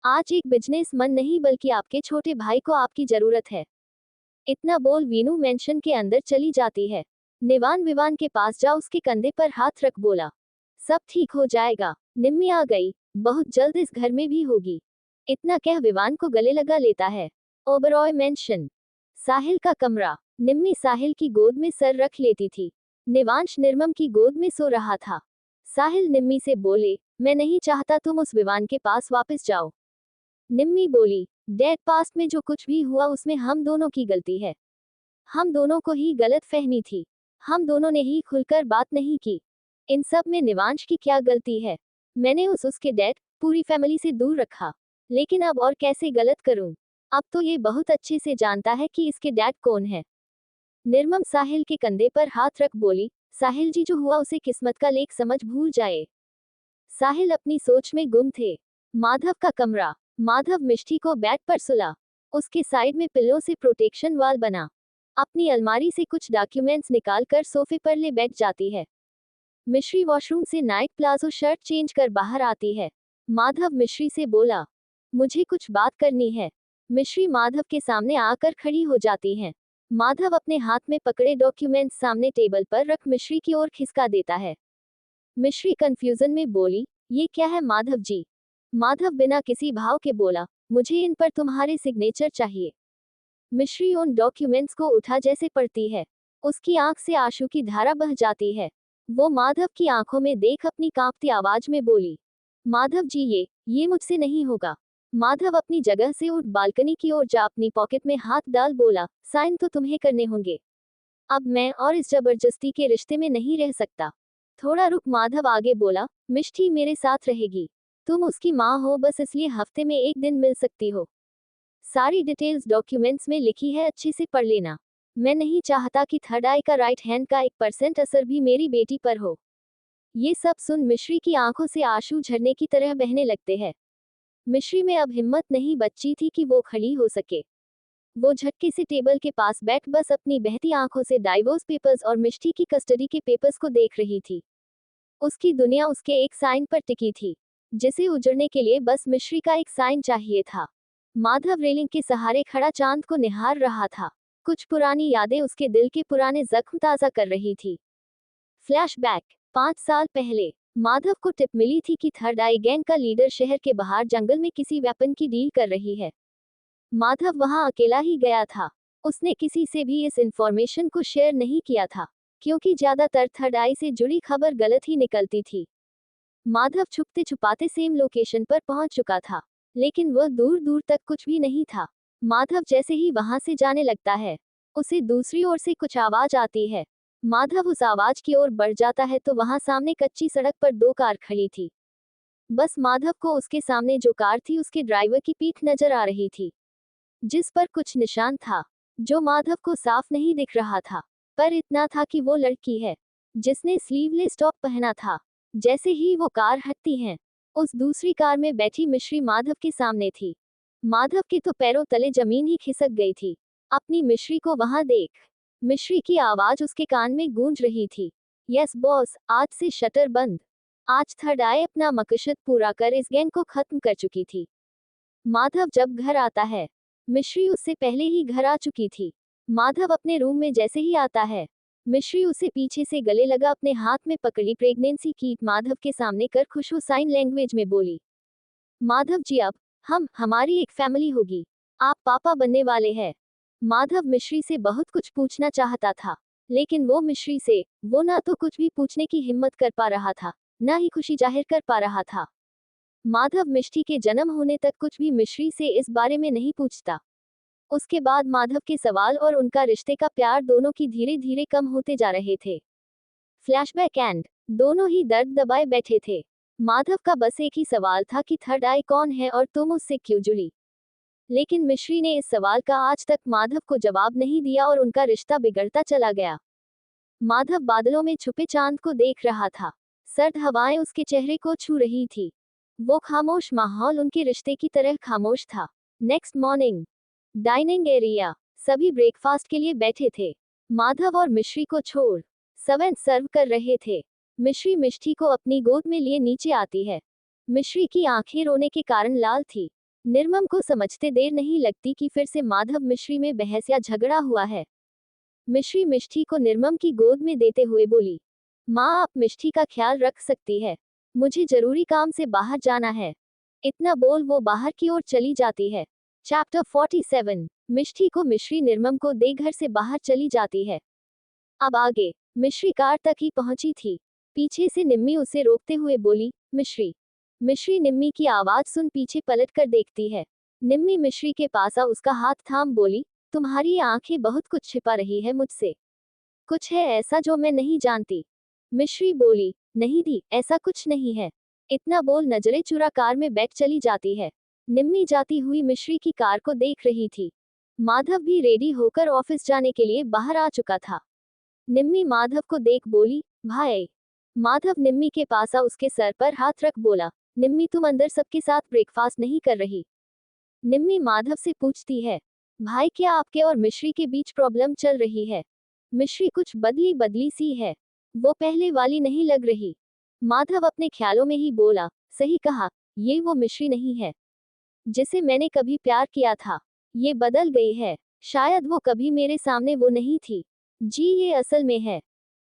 आज एक बिजनेसमैन नहीं बल्कि आपके छोटे भाई को आपकी जरूरत है। इतना बोल वीनू मेंशन के अंदर चली जाती है। निवान विवान के पास जा उसके कंधे पर हाथ रख बोला, सब ठीक हो जाएगा। निम्मी आ गई, बहुत जल्द इस घर में भी होगी। इतना कह विवान को गले लगा लेता है। ओबरॉय मेंशन। साहिल का कमरा। निम्मी साहिल की गोद में सर रख लेती थी। निवांश निर्मम की गोद में सो रहा था। साहिल निम्मी से बोले, मैं नहीं चाहता तुम उस विवान के पास वापस जाओ। निम्मी बोली, डैड पास्ट में जो कुछ भी हुआ उसमें हम दोनों की गलती है। हम दोनों को ही गलत फहमी थी। हम दोनों ने ही खुलकर बात नहीं की। इन सब में निवांश की क्या गलती है? मैंने उसके डैड, पूरी फैमिली से दूर रखा, लेकिन अब और कैसे गलत करूं? अब तो ये बहुत अच्छे से जानता है कि इसके डैड कौन है। निर्मम साहिल के कंधे पर हाथ रख बोली, साहिल जी जो हुआ उसे किस्मत का लेख समझ भूल जाए। साहिल अपनी सोच में गुम थे। माधव का कमरा। माधव मिष्टी को बेड पर सुला। उसके साइड में पिल्लों से प्रोटेक्शन वाल बना। अपनी अलमारी से कुछ डॉक्यूमेंट्स निकालकर सोफे पर ले बैठ जाती है। मिश्री वॉशरूम से नाइट प्लाजो शर्ट चेंज कर बाहर आती है। माधव मिश्री से बोला, मुझे कुछ बात करनी है। मिश्री माधव के सामने आकर खड़ी हो जाती हैं। माधव अपने हाथ में पकड़े डॉक्यूमेंट्स सामने टेबल पर रख मिश्री की ओर खिसका देता है। मिश्री कंफ्यूजन में बोली, ये क्या है माधव जी? माधव बिना किसी भाव के बोला, मुझे इन पर तुम्हारे सिग्नेचर चाहिए। मिश्री उन डॉक्यूमेंट्स को उठा जैसे पढ़ती है। उसकी आंख से आंसू की धारा बह जाती है। वो माधव की आंखों में देख अपनी कांपती आवाज में बोली, माधव जी ये मुझसे नहीं होगा। माधव अपनी जगह से उठ बालकनी की ओर जा अपनी पॉकेट में हाथ डाल बोला, साइन तो तुम्हें करने होंगे। अब मैं और इस जबरदस्ती के रिश्ते में नहीं रह सकता। थोड़ा रुक। माधव आगे बोला, मिष्टी मेरे साथ रहेगी। तुम उसकी माँ हो, बस इसलिए हफ्ते में एक दिन मिल सकती हो। सारी डिटेल्स डॉक्यूमेंट्स में लिखी है, अच्छे से पढ़ लेना। मैं नहीं चाहता कि थर्ड आई का राइट हैंड का 1% असर भी मेरी बेटी पर हो। ये सब सुन मिश्री की आंखों से आंसू झरने की तरह बहने लगते हैं। मिश्री में अब हिम्मत नहीं बची थी कि वो खड़ी हो सके। वो झटके से टेबल के पास बैठ बस अपनी बहती आंखों से डाइवोर्स पेपर्स और मिष्टी की कस्टडी के पेपर्स को देख रही थी। उसकी दुनिया उसके एक साइन पर टिकी थी, जिसे उजड़ने के लिए बस मिश्री का एक साइन चाहिए था। माधव रेलिंग के सहारे खड़ा चांद को निहार रहा था। कुछ पुरानी यादें उसके दिल के पुराने जख्म ताज़ा कर रही थी। फ्लैशबैक 5 साल पहले माधव को टिप मिली थी कि थर्ड आई गैंग का लीडर शहर के बाहर जंगल में किसी वेपन की डील कर रही है। माधव वहां अकेला ही गया था। उसने किसी से भी इस इंफॉर्मेशन को शेयर नहीं किया था, क्योंकि ज्यादातर थर्ड आई से जुड़ी खबर गलत ही निकलती थी। माधव छुपते छुपाते सेम लोकेशन पर पहुंच चुका था, लेकिन वह दूर दूर तक कुछ भी नहीं था। माधव जैसे ही वहां से जाने लगता है, उसे दूसरी ओर से कुछ आवाज आती है। माधव उस आवाज की ओर बढ़ जाता है तो वहां सामने कच्ची सड़क पर 2 कार खड़ी थी। बस माधव को उसके सामने जो कार थी उसके ड्राइवर की पीठ नजर आ रही थी, जिस पर कुछ निशान था, जो माधव को साफ नहीं दिख रहा था, पर इतना था कि वो लड़की है, जिसने स्लीवलेस टॉप पहना था। जैसे ही वो कार हटती है, उस दूसरी कार में बैठी मिश्री माधव के सामने थी। माधव के तो पैरों तले जमीन ही खिसक गई थी, अपनी मिश्री को वहां देख। मिश्री की आवाज उसके कान में गूंज रही थी, यस बॉस, आज से शटर बंद। आज थर्ड आई अपना मकसद पूरा कर इस गैंग को खत्म कर चुकी थी। माधव जब घर आता है, मिश्री उससे पहले ही घर आ चुकी थी। माधव अपने रूम में जैसे ही आता है, मिश्री उसे पीछे से गले लगा अपने हाथ में पकड़ी प्रेगनेंसी किट माधव के सामने कर खुशबू साइन लैंग्वेज में बोली, माधव जी अब हमारी एक फैमिली होगी, आप पापा बनने वाले हैं। माधव मिश्री से बहुत कुछ पूछना चाहता था, लेकिन वो ना तो कुछ भी पूछने की हिम्मत कर पा रहा था, ना ही खुशी जाहिर कर पा रहा था। माधव मिष्टी के जन्म होने तक कुछ भी मिश्री से इस बारे में नहीं पूछता। उसके बाद माधव के सवाल और उनका रिश्ते का प्यार दोनों की धीरे धीरे कम होते जा रहे थे। फ्लैशबैक एंड दोनों ही दर्द दबाए बैठे थे। माधव का बस एक ही सवाल था कि थर्ड आई कौन है और तुम उससे क्यों जुड़ी। लेकिन मिश्री ने इस सवाल का आज तक माधव को जवाब नहीं दिया और उनका रिश्ता बिगड़ता चला गया। माधव बादलों में छुपे चांद को देख रहा था। सर्द हवाएं उसके चेहरे को छू रही थी। वो खामोश माहौल उनके रिश्ते की तरह खामोश था। नेक्स्ट मॉर्निंग डाइनिंग एरिया, सभी ब्रेकफास्ट के लिए बैठे थे। माधव और मिश्री को छोड़ सवन सर्व कर रहे थे। मिश्री मिष्टी को अपनी गोद में लिए नीचे आती है। मिश्री की आंखें रोने के कारण लाल थी। निर्मम को समझते देर नहीं लगती कि फिर से माधव मिश्री में बहस या झगड़ा हुआ है। मिश्री मिष्टी को निर्मम की गोद में देते हुए बोली, माँ आप मिष्टी का ख्याल रख सकती है, मुझे जरूरी काम से बाहर जाना है। इतना बोल वो बाहर की ओर चली जाती है। चैप्टर 47 मिष्टी को मिश्री निर्मम को दे घर से बाहर चली जाती है। अब आगे मिश्री कार तक ही पहुंची थी। पीछे से निम्मी उसे रोकते हुए बोली, मिश्री। मिश्री निम्मी की आवाज सुन पीछे पलट कर देखती है। निम्मी मिश्री के पास आ उसका हाथ थाम बोली, तुम्हारी आंखें बहुत कुछ छिपा रही है मुझसे। कुछ है ऐसा जो मैं नहीं जानती। मिश्री बोली, नहीं दी, ऐसा कुछ नहीं है। इतना बोल नजरें चुरा कार में बैठ चली जाती है। निम्मी जाती हुई मिश्री की कार को देख रही थी। माधव भी रेडी होकर ऑफिस जाने के लिए बाहर आ चुका था। निम्मी माधव को देख बोली, भाई। माधव निम्मी के पास आ उसके सर पर हाथ रख बोला, निम्मी तुम अंदर सबके साथ ब्रेकफास्ट नहीं कर रही। निम्मी माधव से पूछती है, भाई क्या आपके और मिश्री के बीच प्रॉब्लम चल रही है? मिश्री कुछ बदली बदली सी है, वो पहले वाली नहीं लग रही। माधव अपने ख्यालों में ही बोला, सही कहा, ये वो मिश्री नहीं है जिसे मैंने कभी प्यार किया था। ये बदल गई है, शायद वो कभी मेरे सामने वो नहीं थी। जी ये असल में है।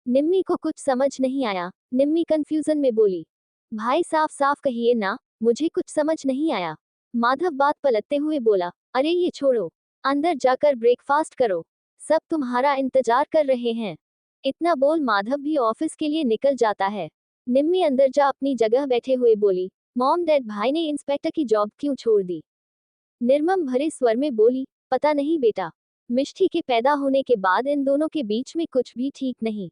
निम्मी को कुछ समझ नहीं आया। निम्मी कंफ्यूजन में बोली, भाई साफ साफ कहिए ना, मुझे कुछ समझ नहीं आया। माधव बात पलटते हुए बोला, अरे ये छोड़ो, अंदर जाकर ब्रेकफास्ट करो, सब तुम्हारा इंतजार कर रहे हैं। इतना बोल माधव भी ऑफिस के लिए निकल जाता है। निम्मी अंदर जा अपनी जगह बैठे हुए बोली, मॉम डैड भाई ने इंस्पेक्टर की जॉब क्यों छोड़ दी? निर्मम भरे स्वर में बोली, पता नहीं बेटा, मिष्टी के पैदा होने के बाद इन दोनों के बीच में कुछ भी ठीक नहीं,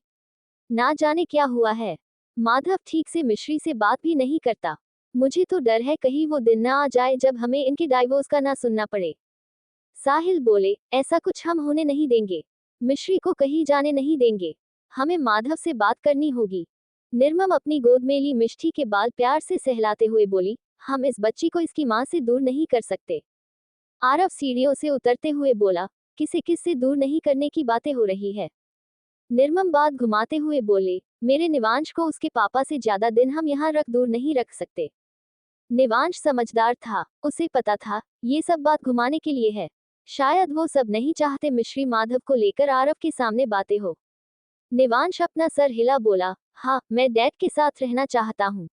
ना जाने क्या हुआ है। माधव ठीक से मिश्री से बात भी नहीं करता। मुझे तो डर है कहीं वो दिन ना आ जाए जब हमें इनके डाइवोर्स का ना सुनना पड़े। साहिल बोले, ऐसा कुछ हम होने नहीं देंगे। मिश्री को कहीं जाने नहीं देंगे। हमें माधव से बात करनी होगी। निर्मम अपनी गोद में ली मिष्टी के बाल प्यार से सहलाते हुए बोली, हम इस बच्ची को इसकी माँ से दूर नहीं कर सकते। आरव सीढ़ियों से उतरते हुए बोला, किसे किससे दूर नहीं करने की बातें हो रही है। निर्मम बात घुमाते हुए बोले, मेरे निवांश को उसके पापा से ज्यादा दिन हम यहाँ दूर नहीं रख सकते। निवांश समझदार था, उसे पता था ये सब बात घुमाने के लिए है। शायद वो सब नहीं चाहते मिश्री माधव को लेकर आरव के सामने बातें हो। निवांश अपना सर हिला बोला, हाँ मैं डैड के साथ रहना चाहता हूँ।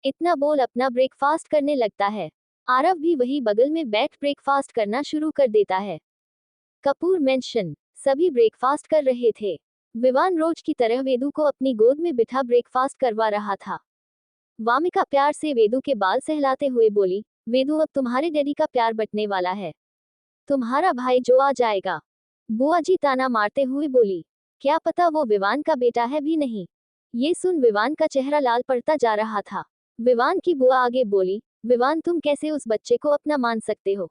इतना बोल अपना ब्रेकफास्ट करने लगता है। आरव भी वही बगल में बैठ ब्रेकफास्ट करना शुरू कर देता है। कपूर मेंशन। सभी ब्रेकफास्ट कर रहे थे। विवान रोज की तरह वेदू को अपनी गोद में बिठा ब्रेकफास्ट करवा रहा था। वामिका प्यार से वेदू के बाल सहलाते हुए बोली, वेदू अब तुम्हारे डैडी का प्यार बटने वाला है। तुम्हारा भाई जो आ जाएगा। बुआ जी ताना मारते हुए बोली, क्या पता वो विवान का बेटा है भी नहीं। ये सुन विवान का चेहरा लाल पड़ता जा रहा था। विवान की बुआ आगे बोली, विवान तुम कैसे उस बच्चे को अपना मान सकते हो।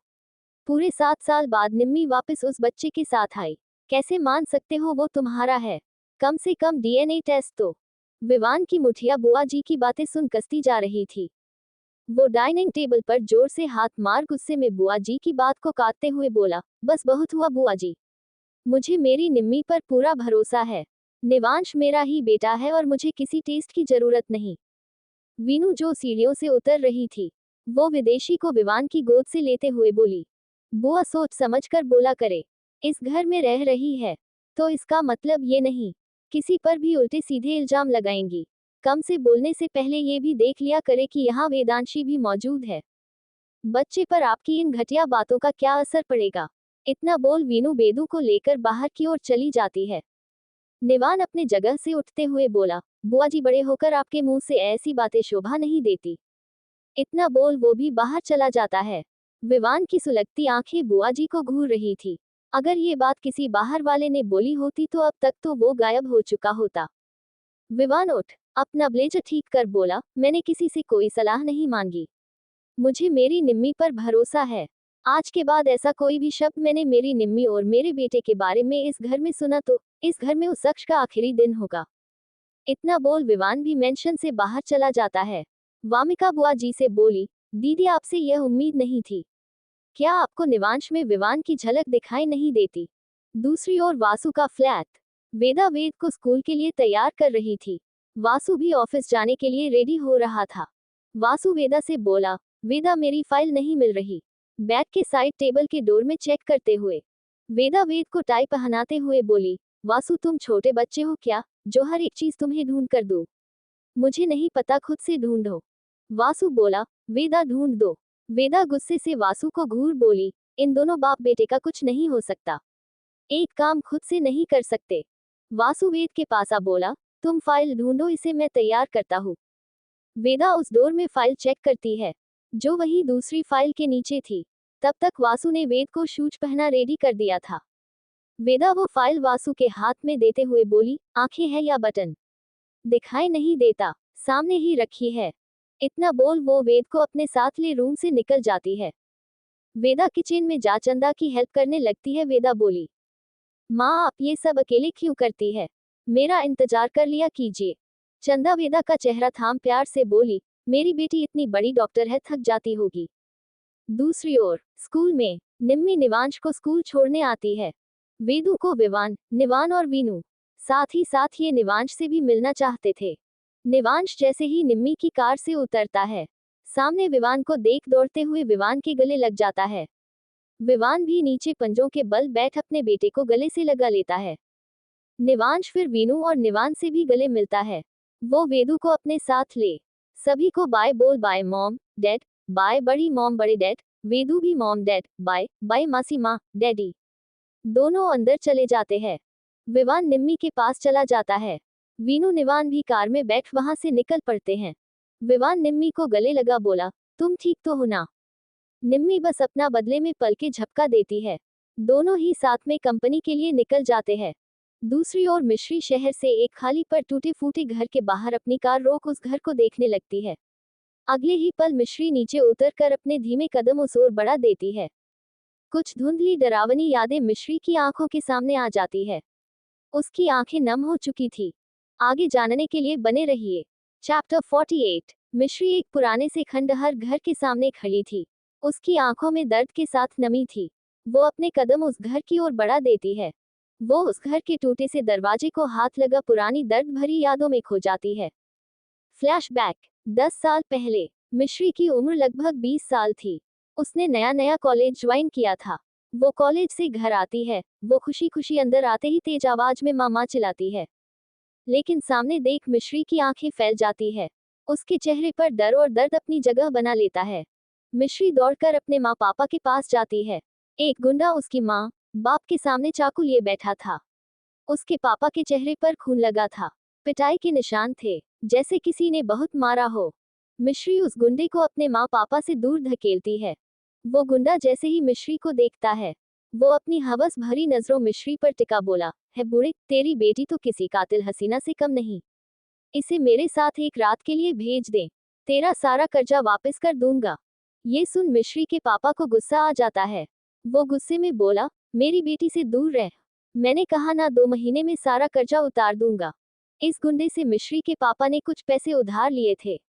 पूरे 7 साल बाद निम्मी वापस उस बच्चे के साथ आई। कैसे मान सकते हो वो तुम्हारा है। कम से कम डीएनए टेस्ट तो। विवान की मुठिया बुआ जी की बातें सुन कसती जा रही थी। वो डाइनिंग टेबल पर जोर से हाथ मार गुस्से में बुआ जी की बात को काटते हुए बोला, बस बहुत हुआ बुआ जी। मुझे मेरी निम्मी पर पूरा भरोसा है। निवांश मेरा ही बेटा है और मुझे किसी टेस्ट की जरूरत नहीं। वीनू जो सीढ़ियों से उतर रही थी, वो विदेशी को विवान की गोद से लेते हुए बोली, बुआ सोच समझकर बोला करे। इस घर में रह रही है तो इसका मतलब ये नहीं किसी पर भी उल्टे सीधे इल्जाम लगाएंगी। कम से बोलने से पहले ये भी देख लिया करे कि यहाँ वेदांशी भी मौजूद है। बच्चे पर आपकी इन घटिया बातों का क्या असर पड़ेगा। इतना बोल वीनू बेदू को लेकर बाहर की ओर चली जाती है। निवान अपने जगह से उठते हुए बोला, बुआ जी बड़े होकर आपके मुंह से ऐसी बातें शोभा नहीं देती। इतना बोल वो भी बाहर चला जाता है। विवान की सुलगती आंखें बुआ जी को घूर रही थी। अगर ये बात किसी बाहर वाले ने बोली होती तो अब तक तो वो गायब हो चुका होता। विवान उठ अपना ब्लेजर ठीक कर बोला, मैंने किसी से कोई सलाह नहीं मांगी। मुझे मेरी निम्मी पर भरोसा है। आज के बाद ऐसा कोई भी शब्द मैंने मेरी निम्मी और मेरे बेटे के बारे में इस घर में सुना तो इस घर में उस शख्स का आखिरी दिन होगा। इतना बोल विवान भी मेंशन से बाहर चला जाता है। वामिका बुआ जी से बोली, दीदी आपसे यह उम्मीद नहीं थी। क्या आपको निवांश में विवान की झलक दिखाई नहीं देती। दूसरी ओर वासु का फ्लैट। वेदा वेद को स्कूल के लिए तैयार कर रही थी। वासु भी ऑफिस जाने के लिए रेडी हो रहा था। वासु वेदा से बोला, वेदा मेरी फाइल नहीं मिल रही। बैग के साइड टेबल के डोर में चेक करते हुए वेदा वेद को टाई पहनाते हुए बोली, वासु तुम छोटे बच्चे हो क्या, जो हर एक चीज तुम्हें ढूंढ कर दूं। मुझे नहीं पता, खुद से ढूंढो। वासु बोला, वेदा ढूंढ दो। वेदा गुस्से से वासु को घूर बोली, इन दोनों बाप बेटे का कुछ नहीं हो सकता। एक काम खुद से नहीं कर सकते। वासु वेद के पास आ बोला, तुम फाइल ढूंढो, इसे मैं तैयार करता हूँ। वेदा उस डोर में फाइल चेक करती है, जो वही दूसरी फाइल के नीचे थी। तब तक वासु ने वेद को शूज पहना रेडी कर दिया था। वेदा वो फाइल वासु के हाथ में देते हुए बोली, आंखें हैं या बटन। दिखाई नहीं देता, सामने ही रखी है। इतना बोल वो वेद को अपने साथ ले रूम से निकल जाती है। वेदा किचन में जा चंदा की हेल्प करने लगती है। वेदा बोली, माँ आप ये सब अकेले क्यों करती है, मेरा इंतजार कर लिया कीजिए। चंदा वेदा का चेहरा थाम प्यार से बोली, मेरी बेटी इतनी बड़ी डॉक्टर है, थक जाती होगी। दूसरी ओर स्कूल में निम्मी निवांश को स्कूल छोड़ने आती है। वेदू को विवान, निवान और वीनू, साथ ही साथ ये निवांश से भी मिलना चाहते थे। निवांश जैसे ही निम्मी की कार से उतरता है, सामने विवान को देख दौड़ते हुए विवान के गले लग जाता है। विवान भी नीचे पंजों के बल बैठ अपने बेटे को गले से लगा लेता है। निवांश फिर वीनू और निवान से भी गले मिलता है। वो वेदू को अपने साथ ले सभी को बाय बोल, बाय मॉम डैड, बाय बड़ी मॉम बड़े डैड, वेदू भी मॉम डैड, बाय बाय मासी माँ डैडी। दोनों अंदर चले जाते हैं। विवान निम्मी के पास चला जाता है। वीनू निवान भी कार में बैठ वहां से निकल पड़ते हैं। विवान निम्मी को गले लगा बोला, तुम ठीक तो हो ना। निम्मी बस अपना बदले में पल के झपका देती है। दोनों ही साथ में कंपनी के लिए निकल जाते हैं। दूसरी ओर मिश्री शहर से एक खाली पर टूटे फूटे घर के बाहर अपनी कार रोक उस घर को देखने लगती है। अगले ही पल मिश्री नीचे उतरकर अपने धीमे कदम उस ओर बढ़ा देती है। कुछ धुंधली डरावनी यादें मिश्री की आंखों के सामने आ जाती है। उसकी आंखें नम हो चुकी थी। आगे जानने के लिए बने रहिए। चैप्टर 48। मिश्री एक पुराने से खंडहर घर के सामने खड़ी थी। उसकी आंखों में दर्द के साथ नमी थी। वो अपने कदम उस घर की ओर बढ़ा देती है। वो उस घर के टूटे से दरवाजे को हाथ लगा पुरानी दर्द भरी यादों में खो जाती है। फ्लैशबैक। 10 साल पहले मिश्री की उम्र लगभग 20 साल थी। उसने नया नया कॉलेज ज्वाइन किया था। वो कॉलेज से घर आती है। वो खुशी खुशी अंदर आते ही तेज आवाज में मामा चिल्लाती है। लेकिन सामने देख मिश्री की आंखें फैल जाती है। उसके चेहरे पर डर और दर्द अपनी जगह बना लेता है। मिश्री दौड़कर अपने माँ पापा के पास जाती है। एक गुंडा उसकी माँ बाप के सामने चाकू लिए बैठा था। उसके पापा के चेहरे पर खून लगा था। पिटाई के निशान थे, जैसे किसी ने बहुत मारा हो। मिश्री उस गुंडे को अपने माँ पापा से दूर धकेलती है। वो गुंडा जैसे ही मिश्री को देखता है, वो अपनी हवस भरी नजरों मिश्री पर टिका बोला, है बूढ़े, तेरी बेटी तो किसी कातिल हसीना से कम नहीं। इसे मेरे साथ एक रात के लिए भेज दे, तेरा सारा कर्जा वापस कर दूंगा। ये सुन मिश्री के पापा को गुस्सा आ जाता है। वो गुस्से में बोला, मेरी बेटी से दूर रह। मैंने कहा ना, 2 महीने में सारा कर्जा उतार दूंगा। इस गुंडे से मिश्री के पापा ने कुछ पैसे उधार लिए थे,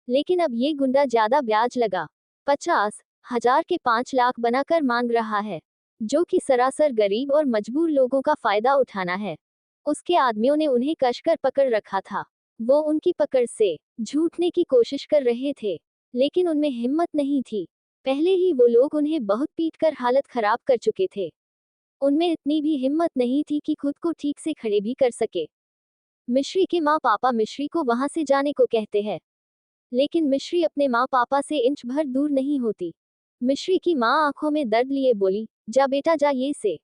लेकिन अब ये गुंडा ज्यादा ब्याज लगा 50,000 के 5 लाख बनाकर मांग रहा है, जो कि सरासर गरीब और मजबूर लोगों का फायदा उठाना है। उसके आदमियों ने उन्हें कसकर पकड़ रखा था। वो उनकी पकड़ से झूठने की कोशिश कर रहे थे, लेकिन उनमें हिम्मत नहीं थी। पहले ही वो लोग उन्हें बहुत पीटकर हालत खराब कर चुके थे। उनमें इतनी भी हिम्मत नहीं थी कि खुद को ठीक से खड़े भी कर सके। मिश्री के माँ पापा मिश्री को वहां से जाने को कहते हैं, लेकिन मिश्री अपने माँ पापा से इंच भर दूर नहीं होती। मिश्री की माँ आंखों में दर्द लिए बोली, जा बेटा जा, ये से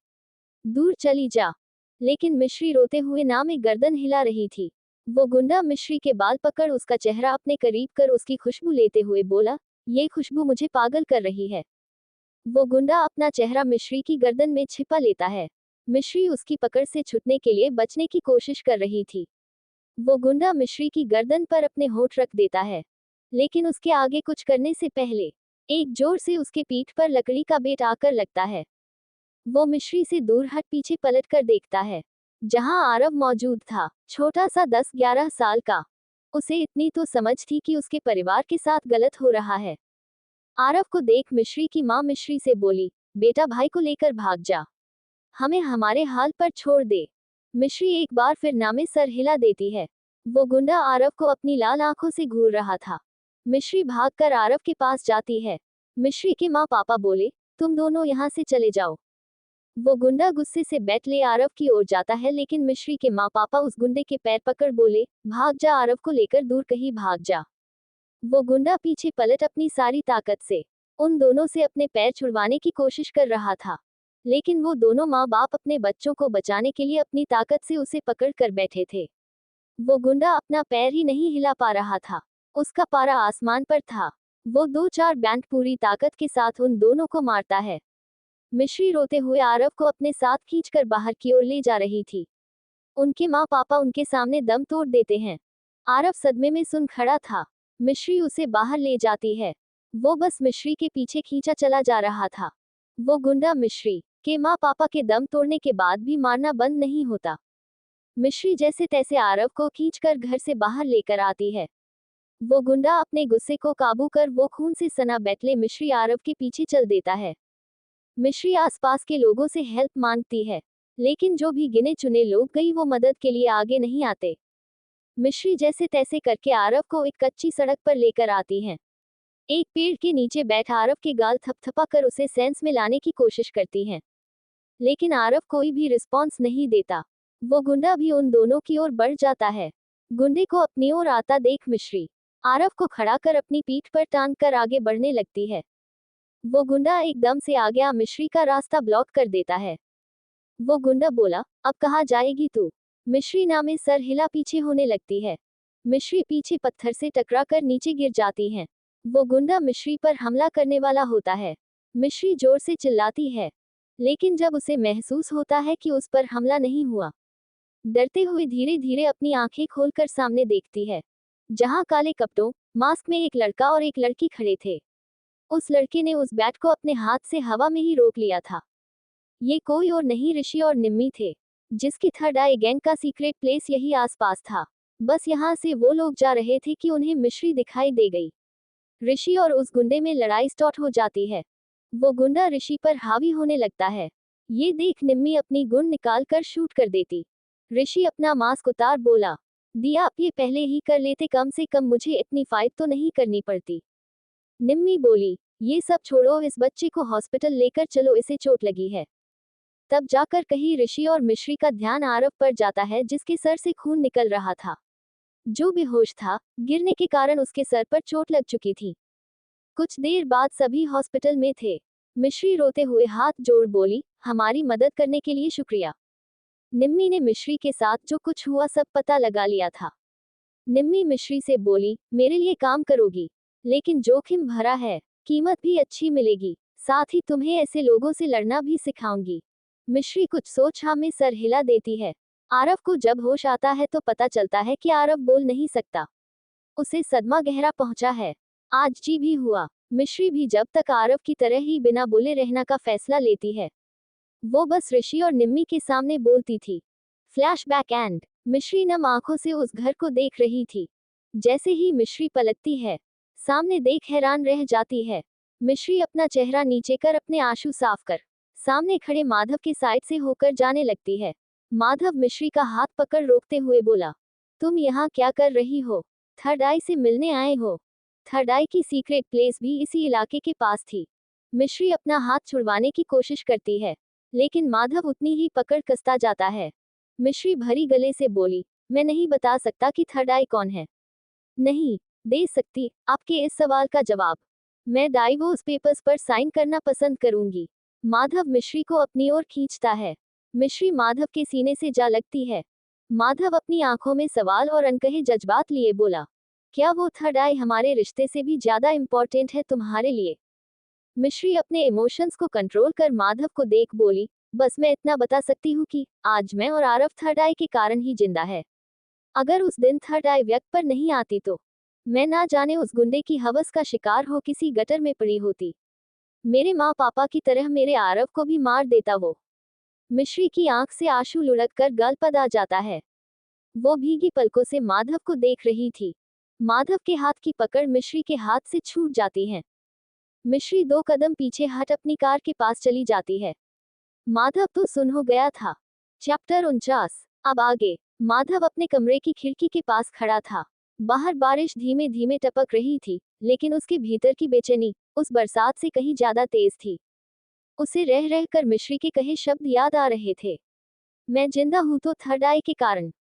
दूर चली जा। लेकिन मिश्री रोते हुए ना में गर्दन हिला रही थी। वो गुंडा मिश्री के बाल पकड़ उसका चेहरा अपने करीब कर उसकी खुशबू लेते हुए बोला, ये खुशबू मुझे पागल कर रही है। वो गुंडा अपना चेहरा मिश्री की गर्दन में छिपा लेता है। मिश्री उसकी पकड़ से छूटने के लिए बचने की कोशिश कर रही थी। वो गुंडा मिश्री की गर्दन पर अपने होंठ रख देता है, लेकिन उसके आगे कुछ करने से पहले एक जोर से उसके पीठ पर लकड़ी का बेट आकर लगता है। वो मिश्री से दूर हट पीछे पलट कर देखता है, जहां आरव मौजूद था, छोटा सा 10-11 साल का। उसे इतनी तो समझ थी कि उसके परिवार के साथ गलत हो रहा है। आरव को देख मिश्री की माँ मिश्री से बोली, बेटा भाई को लेकर भाग जा, हमें हमारे हाल पर छोड़ दे। मिश्री एक बार फिर नामे सर हिला देती है। वो गुंडा आरव को अपनी लाल आंखों से घूर रहा था। मिश्री भागकर आरव के पास जाती है। मिश्री के माँ पापा बोले, तुम दोनों यहाँ से चले जाओ। वो गुंडा गुस्से से बैट ले आरव की ओर जाता है, लेकिन मिश्री के माँ पापा उस गुंडे के पैर पकड़ बोले, भाग जा, आरव को लेकर दूर कहीं भाग जा। वो गुंडा पीछे पलट अपनी सारी ताकत से उन दोनों से अपने पैर छुड़वाने की कोशिश कर रहा था, लेकिन वो दोनों माँ बाप अपने बच्चों को बचाने के लिए अपनी ताकत से उसे पकड़ कर बैठे थे। वो गुंडा अपना पैर ही नहीं हिला पा रहा था। उसका पारा आसमान पर था। वो 2-4 बैंड पूरी ताकत के साथ उन दोनों को मारता है। मिश्री रोते हुए आरव को अपने साथ खींचकर बाहर की ओर ले जा रही थी। उनके माँ पापा उनके सामने दम तोड़ देते हैं। आरव सदमे में सुन खड़ा था। मिश्री उसे बाहर ले जाती है। वो बस मिश्री के पीछे खींचा चला जा रहा था। वो गुंडा मिश्री के माँ पापा के दम तोड़ने के बाद भी मारना बंद नहीं होता। मिश्री जैसे तैसे आरव को खींचकर घर से बाहर लेकर आती है। वो गुंडा अपने गुस्से को काबू कर वो खून से सना बैटले मिश्री आरव के पीछे चल देता है। मिश्री आसपास के लोगों से हेल्प मांगती है, लेकिन जो भी गिने चुने लोग गई वो मदद के लिए आगे नहीं आते। मिश्री जैसे तैसे करके आरव को एक कच्ची सड़क पर लेकर आती हैं। एक पेड़ के नीचे बैठ आरव के गाल थपथपा कर उसे सेंस में लाने की कोशिश करती हैं, लेकिन आरव कोई भी रिस्पॉन्स नहीं देता। वो गुंडा भी उन दोनों की ओर बढ़ जाता है। गुंडे को अपनी ओर आता देख मिश्री आरव को खड़ा कर अपनी पीठ पर टांग कर आगे बढ़ने लगती है। वो गुंडा एकदम से आ गया, मिश्री का रास्ता ब्लॉक कर देता है। वो गुंडा बोला, अब कहाँ जाएगी तू? मिश्री नामे सर हिला पीछे होने लगती है। मिश्री पीछे पत्थर से टकराकर नीचे गिर जाती हैं। वो गुंडा मिश्री पर हमला करने वाला होता है। मिश्री जोर से चिल्लाती है, लेकिन जब उसे महसूस होता है कि उस पर हमला नहीं हुआ, डरते हुए धीरे धीरे अपनी आंखें खोलकर सामने देखती है, जहां काले कपड़ों मास्क में एक लड़का और एक लड़की खड़े थे। उस लड़के ने उस बैट को अपने हाथ से हवा में ही रोक लिया था। ये कोई और नहीं ऋषि और निम्मी थे, जिसकी थर्ड आई गैंग का सीक्रेट प्लेस यही आसपास था। बस यहाँ से वो लोग जा रहे थे कि उन्हें मिश्री दिखाई दे गई। ऋषि और उस गुंडे में लड़ाई स्टार्ट हो जाती है। वो गुंडा ऋषि पर हावी होने लगता है। ये देख निम्मी अपनी गन निकाल कर शूट कर देती। ऋषि अपना मास्क उतार बोला, दिया आप ये पहले ही कर लेते, कम से कम मुझे इतनी फाइट तो नहीं करनी पड़ती। निम्मी बोली, ये सब छोड़ो, इस बच्चे को हॉस्पिटल लेकर चलो, इसे चोट लगी है। तब जाकर कहीं ऋषि और मिश्री का ध्यान आरव पर जाता है, जिसके सर से खून निकल रहा था, जो बेहोश था। गिरने के कारण उसके सर पर चोट लग चुकी थी। कुछ देर बाद सभी हॉस्पिटल में थे। मिश्री रोते हुए हाथ जोड़ बोली, हमारी मदद करने के लिए शुक्रिया। निम्मी ने मिश्री के साथ जो कुछ हुआ सब पता लगा लिया था। निम्मी मिश्री से बोली, मेरे लिए काम करोगी, लेकिन जोखिम भरा है, कीमत भी अच्छी मिलेगी, साथ ही तुम्हें ऐसे लोगों से लड़ना भी सिखाऊंगी। मिश्री कुछ सोच हाँ में सर हिला देती है। आरव को जब होश आता है तो पता चलता है कि आरव बोल नहीं सकता। उसे सदमा गहरा पहुंचा है। आज जी भी हुआ। मिश्री भी जब तक आरव की तरह ही बिना बोले रहना का फैसला लेती है। वो बस ऋषि और निम्मी के सामने बोलती थी। फ्लैशबैक एंड मिश्री नम आंखों से उस घर को देख रही थी। जैसे ही मिश्री पलटती है, सामने देख हैरान रह जाती है। मिश्री अपना चेहरा नीचे कर अपने आंसू साफ कर सामने खड़े माधव के साइड से होकर जाने लगती है। माधव मिश्री का हाथ पकड़ रोकते हुए बोला, तुम यहाँ क्या कर रही हो? थर्ड आई से मिलने आए हो? थर्ड आई की सीक्रेट प्लेस भी इसी इलाके के पास थी। मिश्री अपना हाथ छुड़वाने की कोशिश करती है, लेकिन माधव उतनी ही पकड़ कसता जाता है। मिश्री भरी गले से बोली, मैं नहीं बता सकता कि थर्ड आई कौन है। नहीं दे सकती आपके इस सवाल का जवाब। मैं डाइवोर्स पेपर्स पर साइन करना पसंद करूंगी। माधव मिश्री को अपनी ओर खींचता है। मिश्री माधव के सीने से जा लगती है। माधव अपनी आंखों में सवाल और अनकहे जज्बात लिए बोला, क्या वो थर्ड आई हमारे रिश्ते से भी ज्यादा इम्पोर्टेंट है तुम्हारे लिए? मिश्री अपने इमोशंस को कंट्रोल कर माधव को देख बोली, बस मैं इतना बता सकती हूँ कि आज मैं और आरव थर्ड आई के कारण ही जिंदा है। अगर उस दिन थर्ड आई व्यक्त पर नहीं आती तो मैं ना जाने उस गुंडे की हवस का शिकार हो किसी गटर में पड़ी होती। मेरे माँ पापा की तरह मेरे आरव को भी मार देता वो। मिश्री की आंख से आंसू लुढ़क कर गाल पर आ जाता है। वो भीगी पलकों से माधव को देख रही थी। माधव के हाथ की पकड़ मिश्री के हाथ से छूट जाती है। मिश्री 2 कदम पीछे हट अपनी कार के पास चली जाती है। माधव तो सुन हो गया था। चैप्टर 49। अब आगे। माधव अपने कमरे की खिड़की के पास खड़ा था। बाहर बारिश धीमे धीमे टपक रही थी, लेकिन उसके भीतर की बेचैनी उस बरसात से कहीं ज्यादा तेज थी। उसे रह रह कर मिश्री के कहे शब्द याद आ रहे थे। मैं जिंदा हूं तो थर्ड आई के कारण।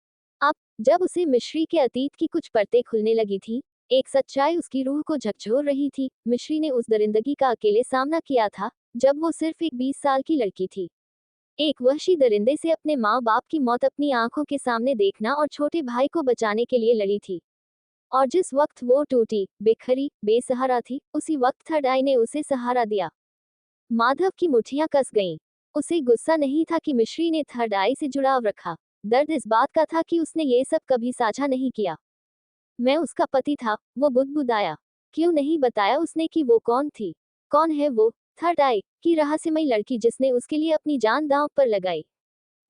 अब जब उसे मिश्री के अतीत की कुछ परतें खुलने लगी थी, एक सच्चाई उसकी रूह को झकझोर रही थी। मिश्री ने उस दरिंदगी का अकेले सामना किया था, जब वो सिर्फ एक 20 साल की लड़की थी। एक वहशी दरिंदे से अपने माँ बाप की मौत अपनी आंखों के सामने देखना और छोटे भाई को बचाने के लिए लड़ी थी। और जिस वक्त वो टूटी, बेखरी, बेसहारा थी, उसी वक्त थर्ड आई ने उसे सहारा दिया। माधव की मुठ्ठियां कस गईं। उसे गुस्सा नहीं था कि मिश्री ने थर्ड आई से जुड़ाव रखा। दर्द इस बात का था कि उसने ये सब कभी साझा नहीं किया। मैं उसका पति था, वो बुदबुदाया। क्यों नहीं बताया उसने कि वो कौन थी? कौन है वो थर्ड आई की रहस्यमयी लड़की जिसने उसके लिए अपनी जान दांव पर लगाई,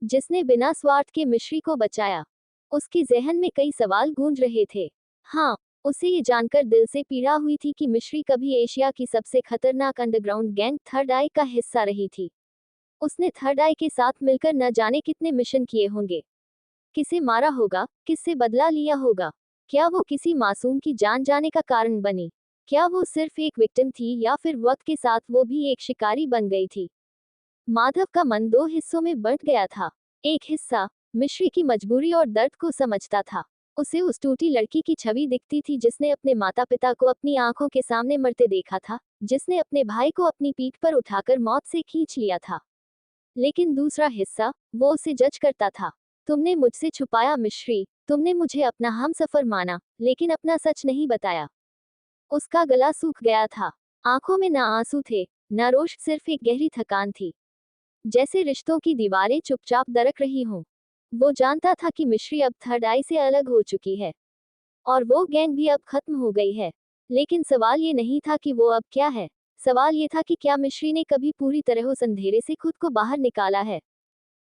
जिसने बिना स्वार्थ के मिश्री को बचाया? उसके जहन में कई सवाल गूंज रहे थे। हाँ, उसे ये जानकर दिल से पीड़ा हुई थी कि मिश्री कभी एशिया की सबसे खतरनाक अंडरग्राउंड गैंग थर्ड आई का हिस्सा रही थी। उसने थर्ड आई के साथ मिलकर न जाने कितने मिशन किए होंगे। किसे मारा होगा, किससे बदला लिया होगा? क्या वो किसी मासूम की जान जाने का कारण बनी? क्या वो सिर्फ एक विक्टिम थी या फिर वक्त के साथ वो भी एक शिकारी बन गई थी? माधव का मन 2 हिस्सों में बंट गया था। एक हिस्सा मिश्री की मजबूरी और दर्द को समझता था। उसे उस टूटी लड़की की छवि दिखती थी जिसने अपने माता पिता को अपनी आंखों के सामने मरते देखा था, जिसने अपने भाई को अपनी पीठ पर उठाकर मौत से खींच लिया था। लेकिन दूसरा हिस्सा, वो उसे जज करता था। तुमने मुझसे छुपाया मिश्री, तुमने मुझे अपना हमसफर माना, लेकिन अपना सच नहीं बताया। उसका गला सूख गया था। आंखों में न आंसू थे, न रोष, सिर्फ एक गहरी थकान थी। जैसे रिश्तों की दीवारें चुपचाप दरक रही हों। वो जानता था कि मिश्री अब थर्ड आई से अलग हो चुकी है, और वो गैंग भी अब खत्म हो गई है। लेकिन सवाल ये नहीं था कि वो अब क्या है। सवाल ये था कि क्या मिश्री ने कभी पूरी तरह उस अंधेरे से खुद को बाहर निकाला है।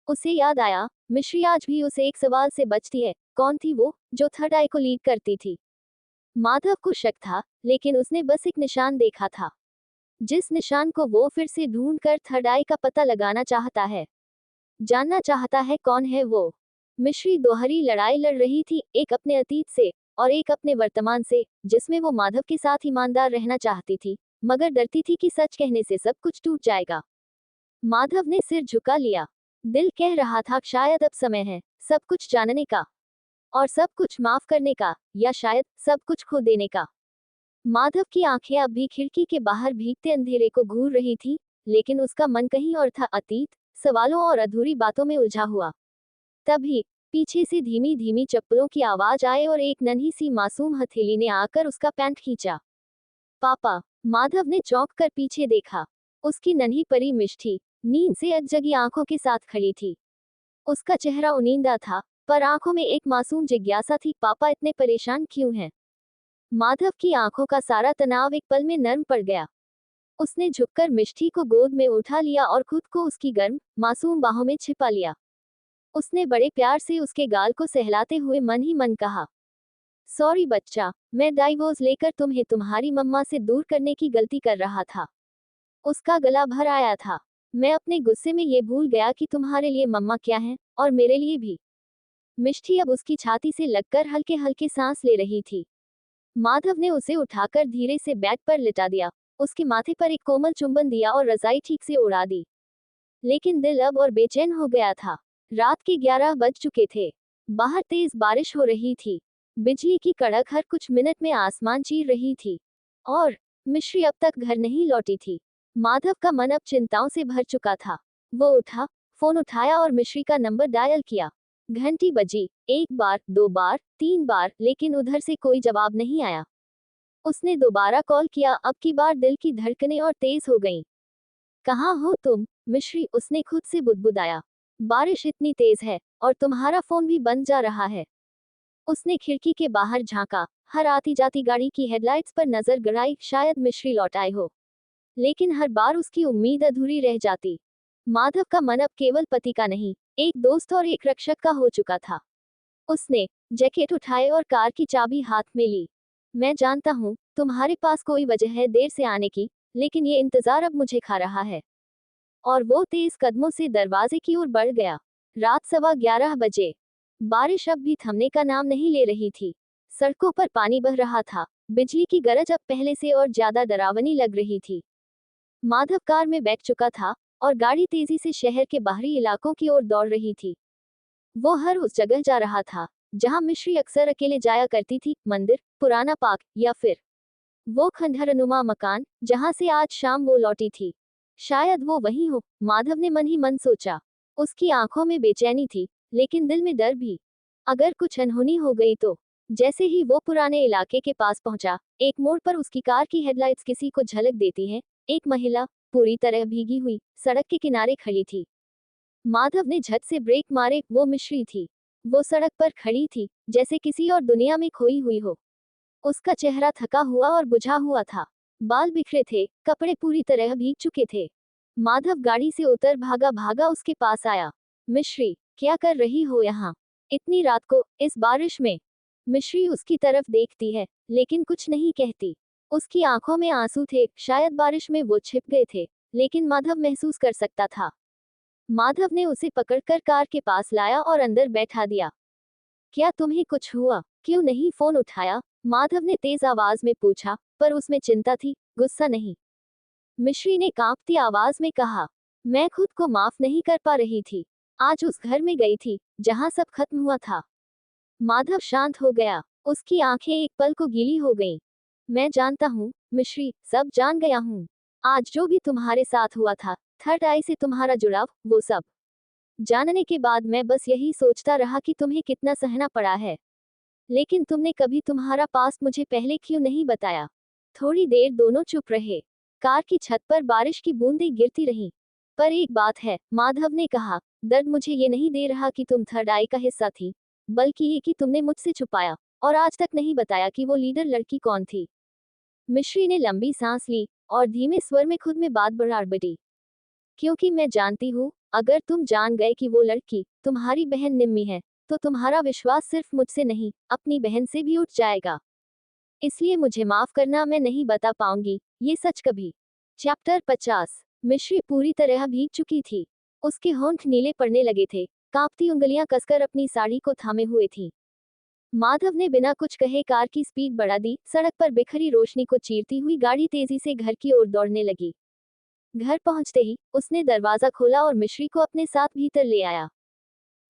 उसे याद आया, मिश्री आज भी उस एक सवाल से बचती है, कौन थी वो जो थर्ड आई को लीड करती थी। माधव को शक था, लेकिन उसने बस एक निशान देखा था, जिस निशान को वो फिर से ढूंढ कर थर्ड आई का पता लगाना चाहता है। जानना चाहता है कौन है वो। मिश्री दोहरी लड़ाई लड़ रही थी, एक अपने अतीत से और एक अपने वर्तमान से, जिसमें वो माधव के साथ ईमानदार रहना चाहती थी, मगर डरती थी कि सच कहने से सब कुछ टूट जाएगा। माधव ने सिर झुका लिया। दिल कह रहा था शायद अब समय है सब कुछ जानने का, और सब कुछ माफ करने का, या शायद सब कुछ खो देने का। माधव की आंखें अब भी खिड़की के बाहर भीगते अंधेरे को घूर रही थी, लेकिन उसका मन कहीं और था, अतीत, सवालों और अधूरी बातों में उलझा हुआ। तभी पीछे से धीमी धीमी चप्पलों की आवाज आए और एक नन्ही सी मासूम हथेली ने आकर उसका पैंट खींचा। पापा। माधव ने चौंक कर पीछे देखा। उसकी नन्ही परी मिष्टी नींद से अधजगी आंखों के साथ खड़ी थी। उसका चेहरा उनींदा था, पर आंखों में एक मासूम जिज्ञासा थी, पापा इतने परेशान क्यों हैं? माधव की आंखों का सारा तनाव एक पल में नर्म पड़ गया। उसने झुककर मिष्टी को गोद में उठा लिया और खुद को उसकी गर्म, मासूम बाहों में छिपा लिया। उसने बड़े प्यार से उसके गाल को सहलाते हुए मन ही मन कहा, सॉरी बच्चा, मैं डाइवोर्स लेकर तुम्हें तुम्हारी मम्मा से दूर करने की गलती कर रहा था। उसका गला भर आया था। मैं अपने गुस्से में ये भूल गया कि तुम्हारे लिए मम्मा क्या है, और मेरे लिए भी। मिष्टी अब उसकी छाती से लगकर हल्के हल्के सांस ले रही थी। माधव ने उसे उठाकर धीरे से बेड पर लिटा दिया, उसके माथे पर एक कोमल चुंबन दिया और रजाई ठीक से उड़ा दी। लेकिन दिल अब और बेचैन हो गया था। रात के 11 बज चुके थे। बाहर तेज बारिश हो रही थी। बिजली की कड़क हर कुछ मिनट में आसमान चीर रही थी। और मिश्री अब तक घर नहीं लौटी थी। माधव का मन अब चिंताओं से भर चुका था। वो उठा, फोन उठाया और मिश्री का नंबर डायल किया। घंटी बजी, 1 बार, 2 बार, 3 बार, लेकिन उधर से कोई जवाब नहीं आया। उसने दोबारा कॉल किया, अब की बार दिल की धड़कनें और तेज हो गईं। कहाँ हो तुम, मिश्री? उसने खुद से बुदबुदाया। बारिश इतनी तेज है, और तुम्हारा फोन भी बंद जा रहा है। उसने खिड़की के बाहर झांका, हर आती जाती गाड़ी की हेडलाइट्स पर नजर गड़ाई, शायद मिश्री लौट आए हो। लेकिन हर बार उसकी उम्मीद अधूरी रह जाती। माधव का मन अब केवल पति का नहीं, एक दोस्त और एक रक्षक का हो चुका था। उसने जैकेट उठाए और कार की चाबी हाथ में ली। मैं जानता हूँ तुम्हारे पास कोई वजह है देर से आने की, लेकिन ये इंतजार अब मुझे खा रहा है। और वो तेज कदमों से दरवाजे की ओर बढ़ गया। रात 11:15 बजे। बारिश अब भी थमने का नाम नहीं ले रही थी। सड़कों पर पानी बह रहा था। बिजली की गरज अब पहले से और ज्यादा डरावनी लग रही थी। माधव कार में बैठ चुका था, और गाड़ी तेजी से शहर के बाहरी इलाकों की ओर दौड़ रही थी। वो हर उस जगह जा रहा था जहां मिश्री अक्सर अकेले जाया करती थी, मंदिर, पुराना पार्क, या फिर वो खंडहरनुमा मकान जहां से आज शाम वो लौटी थी। शायद वो वही हो, माधव ने मन ही मन सोचा। उसकी आंखों में बेचैनी थी, लेकिन दिल में डर भी। अगर कुछ अनहोनी हो गई तो। जैसे ही वो पुराने इलाके के पास पहुंचा, एक मोड़ पर उसकी कार की हेडलाइट्स किसी को झलक देती हैं। एक महिला, पूरी तरह भीगी हुई, सड़क के किनारे खड़ी थी। माधव ने झट से ब्रेक मारे, वो मिश्री थी। वो सड़क पर खड़ी थी, जैसे किसी और दुनिया में खोई हुई हो। उसका चेहरा थका हुआ और बुझा हुआ था। बाल बिखरे थे, कपड़े पूरी तरह भीग चुके थे। माधव गाड़ी से उतर भागा भागा उसके पास आया। मिश्री, क्या कर रही हो यहाँ, इतनी रात को, इस बारिश में? मिश्री उसकी तरफ देखती है, लेकिन कुछ नहीं कहती। उसकी आंखों में आंसू थे, शायद बारिश में वो छिप गए थे, लेकिन माधव महसूस कर सकता था। माधव ने उसे पकड़कर कार के पास लाया और अंदर बैठा दिया। क्या तुम्हें कुछ हुआ? क्यों नहीं फोन उठाया? माधव ने तेज आवाज में पूछा, पर उसमें चिंता थी, गुस्सा नहीं। मिश्री ने कांपती आवाज में कहा, मैं खुद को माफ नहीं कर पा रही थी। आज उस घर में गई थी जहां सब खत्म हुआ था। माधव शांत हो गया। उसकी आंखें एक पल को गीली हो गईं। मैं जानता हूँ, मिश्री, सब जान गया हूँ। आज जो भी तुम्हारे साथ हुआ था, थर्ड आई से तुम्हारा जुड़ाव, वो सब जानने के बाद मैं बस यही सोचता रहा कि तुम्हें कितना सहना पड़ा है। लेकिन तुमने कभी तुम्हारा पास्ट मुझे पहले क्यों नहीं बताया? थोड़ी देर दोनों चुप रहे। कार की छत पर बारिश की बूंदें गिरती रहीं। पर एक बात है, माधव ने कहा, दर्द मुझे ये नहीं दे रहा कि तुम थर्ड आई का हिस्सा थी, बल्कि ये कि तुमने मुझसे छुपाया और आज तक नहीं बताया कि वो लीडर लड़की कौन थी। मिश्री ने लंबी सांस ली, और धीमे स्वर में खुद में बात बढ़ा बटी। क्योंकि मैं जानती हूँ, अगर तुम जान गए कि वो लड़की तुम्हारी बहन निम्मी है, तो तुम्हारा विश्वास सिर्फ मुझसे नहीं, अपनी बहन से भी उठ जाएगा। इसलिए मुझे माफ करना, मैं नहीं बता पाऊंगी ये सच कभी। चैप्टर 50। मिश्री पूरी तरह भीग चुकी थी। उसके होंठ नीले पड़ने लगे थे, कांपती उंगलियां कसकर अपनी साड़ी को थामे हुए थी। माधव ने बिना कुछ कहे कार की स्पीड बढ़ा दी। सड़क पर बिखरी रोशनी को चीरती हुई गाड़ी तेजी से घर की ओर दौड़ने लगी। घर पहुंचते ही उसने दरवाजा खोला और मिश्री को अपने साथ भीतर ले आया।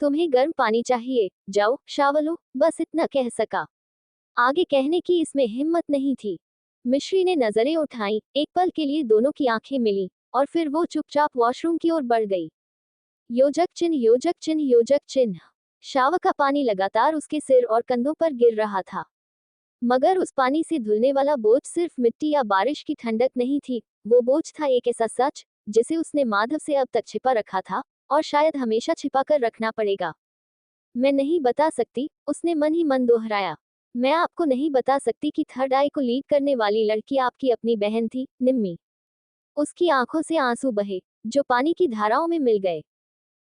तुम्हें गर्म पानी चाहिए? जाओ शावर लो, बस इतना कह सका। आगे कहने की इसमें हिम्मत नहीं थी। मिश्री ने नजरें उठाई, एक पल के लिए दोनों की आंखें मिली, और फिर वो चुपचाप वॉशरूम की ओर बढ़ गई। योजक चिन्ह, योजक चिन्ह, योजक चिन्ह। शावर का पानी लगातार उसके सिर और कंधों पर गिर रहा था, मगर उस पानी से धुलने वाला बोझ सिर्फ मिट्टी या बारिश की ठंडक नहीं थी। वो बोझ था एक ऐसा सच जिसे उसने माधव से अब तक छिपा रखा था, और शायद हमेशा छिपा कर रखना पड़ेगा। मैं नहीं बता सकती, उसने मन ही मन दोहराया। मैं आपको नहीं बता सकती कि थर्ड आई को लीड करने वाली लड़की आपकी अपनी बहन थी, निम्मी। उसकी आंखों से आंसू बहे, जो पानी की धाराओं में मिल गए।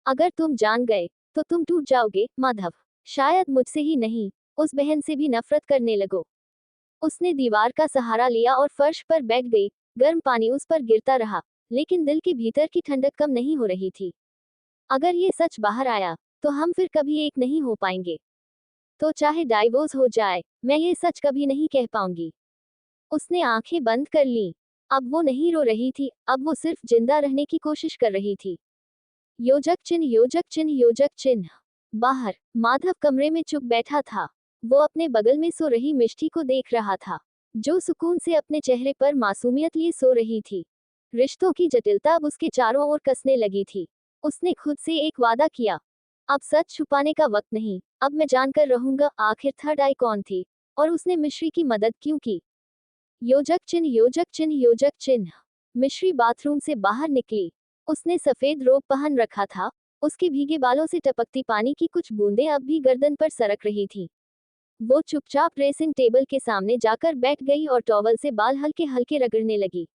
अगर तुम जान गए, तो तुम टूट जाओगे, माधव। शायद मुझसे ही नहीं, उस बहन से भी नफरत करने लगो। उसने दीवार का सहारा लिया और फर्श पर बैठ गई। गर्म पानी उस पर गिरता रहा, लेकिन दिल के भीतर की ठंडक कम नहीं हो रही थी। अगर ये सच बाहर आया, तो हम फिर कभी एक नहीं हो पाएंगे। तो चाहे डाइवोर्स हो जाए, मैं ये सच कभी नहीं कह पाऊंगी। उसने आंखें बंद कर लीं। अब वो नहीं रो रही थी, अब वो सिर्फ जिंदा रहने की कोशिश कर रही थी। योजक चिन्ह, योजक चिन्ह, योजक चिन्ह। बाहर माधव कमरे में चुप बैठा था। वो अपने बगल में सो रही मिष्टी को देख रहा था, जो सुकून से अपने चेहरे पर मासूमियत लिए सो रही थी। रिश्तों की जटिलता अब उसके चारों ओर कसने लगी थी। उसने खुद से एक वादा किया, अब सच छुपाने का वक्त नहीं, अब मैं जानकर रहूंगा आखिर थर्ड आई कौन थी, और उसने मिश्री की मदद क्यों की। योजक चिन्ह, योजक चिन्ह, योजक चिन्ह। मिश्री बाथरूम से बाहर निकली। उसने सफेद रोब पहन रखा था, उसके भीगे बालों से टपकती पानी की कुछ बूंदें अब भी गर्दन पर सरक रही थीं। वो चुपचाप ड्रेसिंग टेबल के सामने जाकर बैठ गई और टॉवल से बाल हल्के हल्के रगड़ने लगी।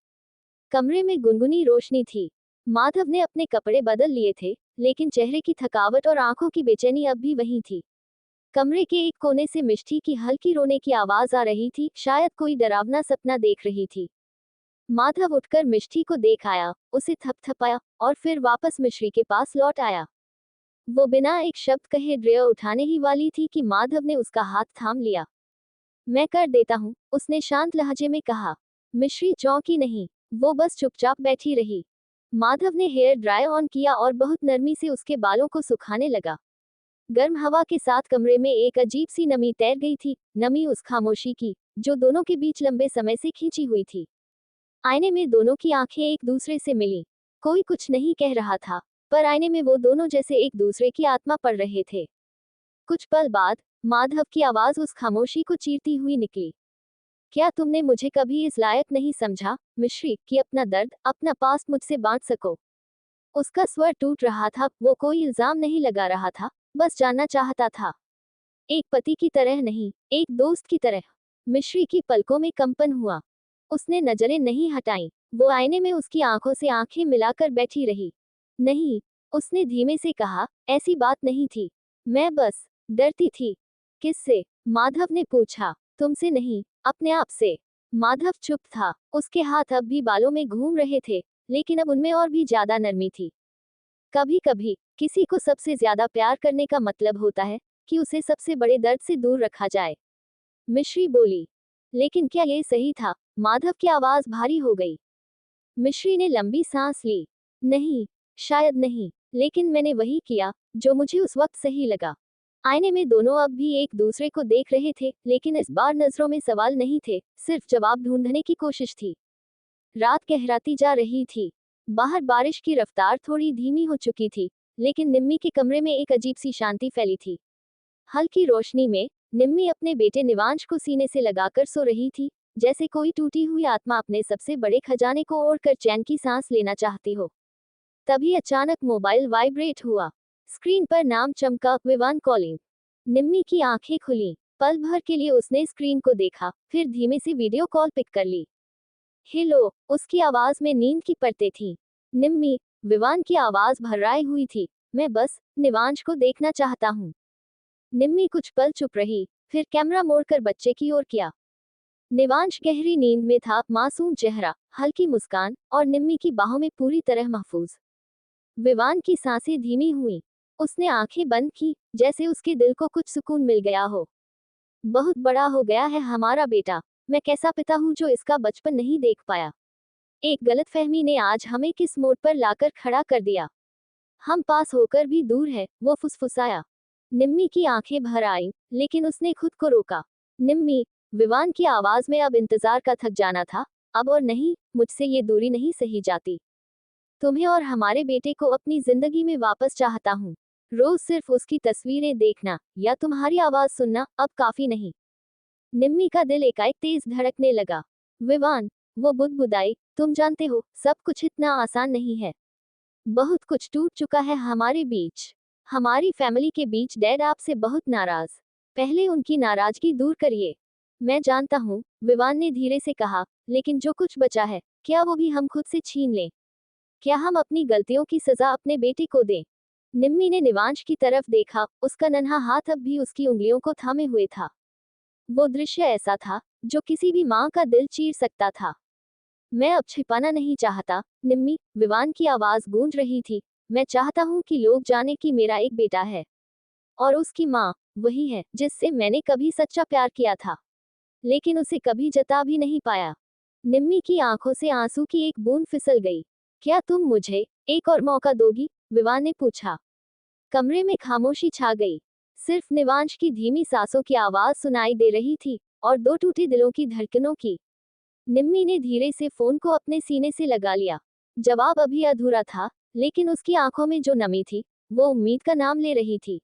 कमरे में गुनगुनी रोशनी थी। माधव ने अपने कपड़े बदल लिए थे, लेकिन चेहरे की थकावट और आंखों की बेचैनी अब भी वहीं थी। कमरे के एक कोने से मिष्टी की हल्की रोने की आवाज आ रही थी, शायद कोई डरावना सपना देख रही थी। माधव उठकर मिष्टी को देख आया, उसे थपथपाया, और फिर वापस मिश्री के पास लौट आया। वो बिना एक शब्द कहे ड्रेयर उठाने ही वाली थी कि माधव ने उसका हाथ थाम लिया। मैं कर देता हूँ, उसने शांत लहजे में कहा। मिश्री चौंकी नहीं, वो बस चुपचाप बैठी रही। माधव ने हेयर ड्रायर ऑन किया और बहुत नरमी से उसके बालों को सुखाने लगा। गर्म हवा के साथ कमरे में एक अजीब सी नमी तैर गई थी, नमी उस खामोशी की, जो दोनों के बीच लंबे समय से खींची हुई थी। आईने में दोनों की आंखें एक दूसरे से मिली। कोई कुछ नहीं कह रहा था, पर आईने में वो दोनों जैसे एक दूसरे की आत्मा पढ़ रहे थे। कुछ पल बाद माधव की आवाज उस खामोशी को चीरती हुई निकली। क्या तुमने मुझे कभी इस लायक नहीं समझा, मिश्री, कि अपना दर्द, अपना पास्ट मुझसे बांट सको? उसका स्वर टूट रहा था, वो कोई इल्जाम नहीं लगा रहा था, बस जानना चाहता था। एक पति की तरह नहीं, एक दोस्त की तरह। मिश्री की पलकों में कंपन हुआ। उसने नजरें नहीं हटाईं। वो आईने में उसकी आंखों से आंखें मिलाकर बैठी रही। नहीं, उसने धीमे से कहा, ऐसी बात नहीं थी। मैं बस डरती थी। किससे? माधव ने पूछा। तुमसे नहीं, अपने आप से। माधव चुप था। उसके हाथ अब भी बालों में घूम रहे थे, लेकिन अब उनमें और भी ज्यादा नरमी थी। कभी कभी किसी को सबसे ज्यादा प्यार करने का मतलब होता है कि उसे सबसे बड़े दर्द से दूर रखा जाए। मिश्री बोली। लेकिन क्या ये सही था? माधव की आवाज भारी हो गई। मिश्री ने लंबी सांस ली। नहीं, शायद नहीं, लेकिन मैंने वही किया जो मुझे उस वक्त सही लगा। आईने में दोनों अब भी एक दूसरे को देख रहे थे, लेकिन इस बार नजरों में सवाल नहीं थे, सिर्फ जवाब ढूंढने की कोशिश थी। रात गहराती जा रही थी। बाहर बारिश की रफ्तार थोड़ी धीमी हो चुकी थी, लेकिन निम्मी के कमरे में एक अजीब सी शांति फैली थी। हल्की रोशनी में निम्मी अपने बेटे निवांश को सीने से लगाकर सो रही थी, जैसे कोई टूटी हुई आत्मा अपने सबसे बड़े खजाने को ओढ़कर चैन की सांस लेना चाहती हो। तभी अचानक मोबाइल वाइब्रेट हुआ। स्क्रीन पर नाम चमका, विवान कॉलिंग। निम्मी की आंखें खुलीं। पल भर के लिए उसने स्क्रीन को देखा, फिर धीमे से वीडियो कॉल पिक कर ली। हेलो, उसकी आवाज में नींद की परतें थीं। निम्मी, विवान की आवाज भर्राई हुई थी। मैं बस निवांश को देखना चाहता हूँ। निम्मी कुछ पल चुप रही, फिर कैमरा मोड़कर बच्चे की ओर किया। निवांश गहरी नींद में था, मासूम चेहरा, हल्की मुस्कान और निम्मी की बाहों में पूरी तरह महफूज। विवान की सांसें धीमी हुईं। उसने आंखें बंद की, जैसे उसके दिल को कुछ सुकून मिल गया हो। बहुत बड़ा हो गया है हमारा बेटा। मैं कैसा पिता हूँ जो इसका बचपन नहीं देख पाया। एक गलतफहमी ने आज हमें किस मोड़ पर लाकर खड़ा कर दिया। हम पास होकर भी दूर है, वो फुसफुसाया। निम्मी की आंखें भर आईं, लेकिन उसने खुद को रोका। निम्मी, विवान की आवाज में अब इंतजार का थक जाना था। अब और नहीं, मुझसे ये दूरी नहीं सही जाती। तुम्हें और हमारे बेटे को अपनी जिंदगी में वापस चाहता हूँ। रोज सिर्फ उसकी तस्वीरें देखना या तुम्हारी आवाज सुनना अब काफी नहीं। निम्मी का दिल एकाएक तेज धड़कने लगा। विवान, वो बुदबुदाई, तुम जानते हो, सब कुछ इतना आसान नहीं है। बहुत कुछ टूट चुका है हमारे बीच। हमारी फैमिली के बीच। डैड आपसे बहुत नाराज। पहले उनकी नाराजगी दूर करिए। मैं जानता हूँ, विवान ने धीरे से कहा, लेकिन जो कुछ बचा है, क्या वो भी हम खुद से छीन लें? क्या हम अपनी गलतियों की सजा अपने बेटे को दें? निम्मी ने निवांश की तरफ देखा, उसका नन्हा हाथ अब भी उसकी उंगलियों को थामे हुए था। वो दृश्य ऐसा था, जो किसी भी माँ का दिल चीर सकता था। मैं अब छिपाना नहीं चाहता, निम्मी, विवान की आवाज गूंज रही थी। मैं चाहता हूँ कि लोग जाने कि मेरा एक बेटा है। और उसकी माँ, वही है, जिससे मैंने कभी सच्चा प्यार किया था। लेकिन उसे कभी जता भी नहीं पाया। निम्मी की आंखों से आंसू की एक बूंद फिसल गई। क्या तुम मुझे एक और मौका दोगी? विवान ने पूछा। कमरे में खामोशी छा गई। सिर्फ निवांश की धीमी सांसों की आवाज सुनाई दे रही थी, और दो टूटे दिलों की धड़कनों की। निम्मी ने धीरे से फोन को अपने सीने से लगा लिया। जवाब अभी अधूरा था, लेकिन उसकी आंखों में जो नमी थी, वो उम्मीद का नाम ले रही थी।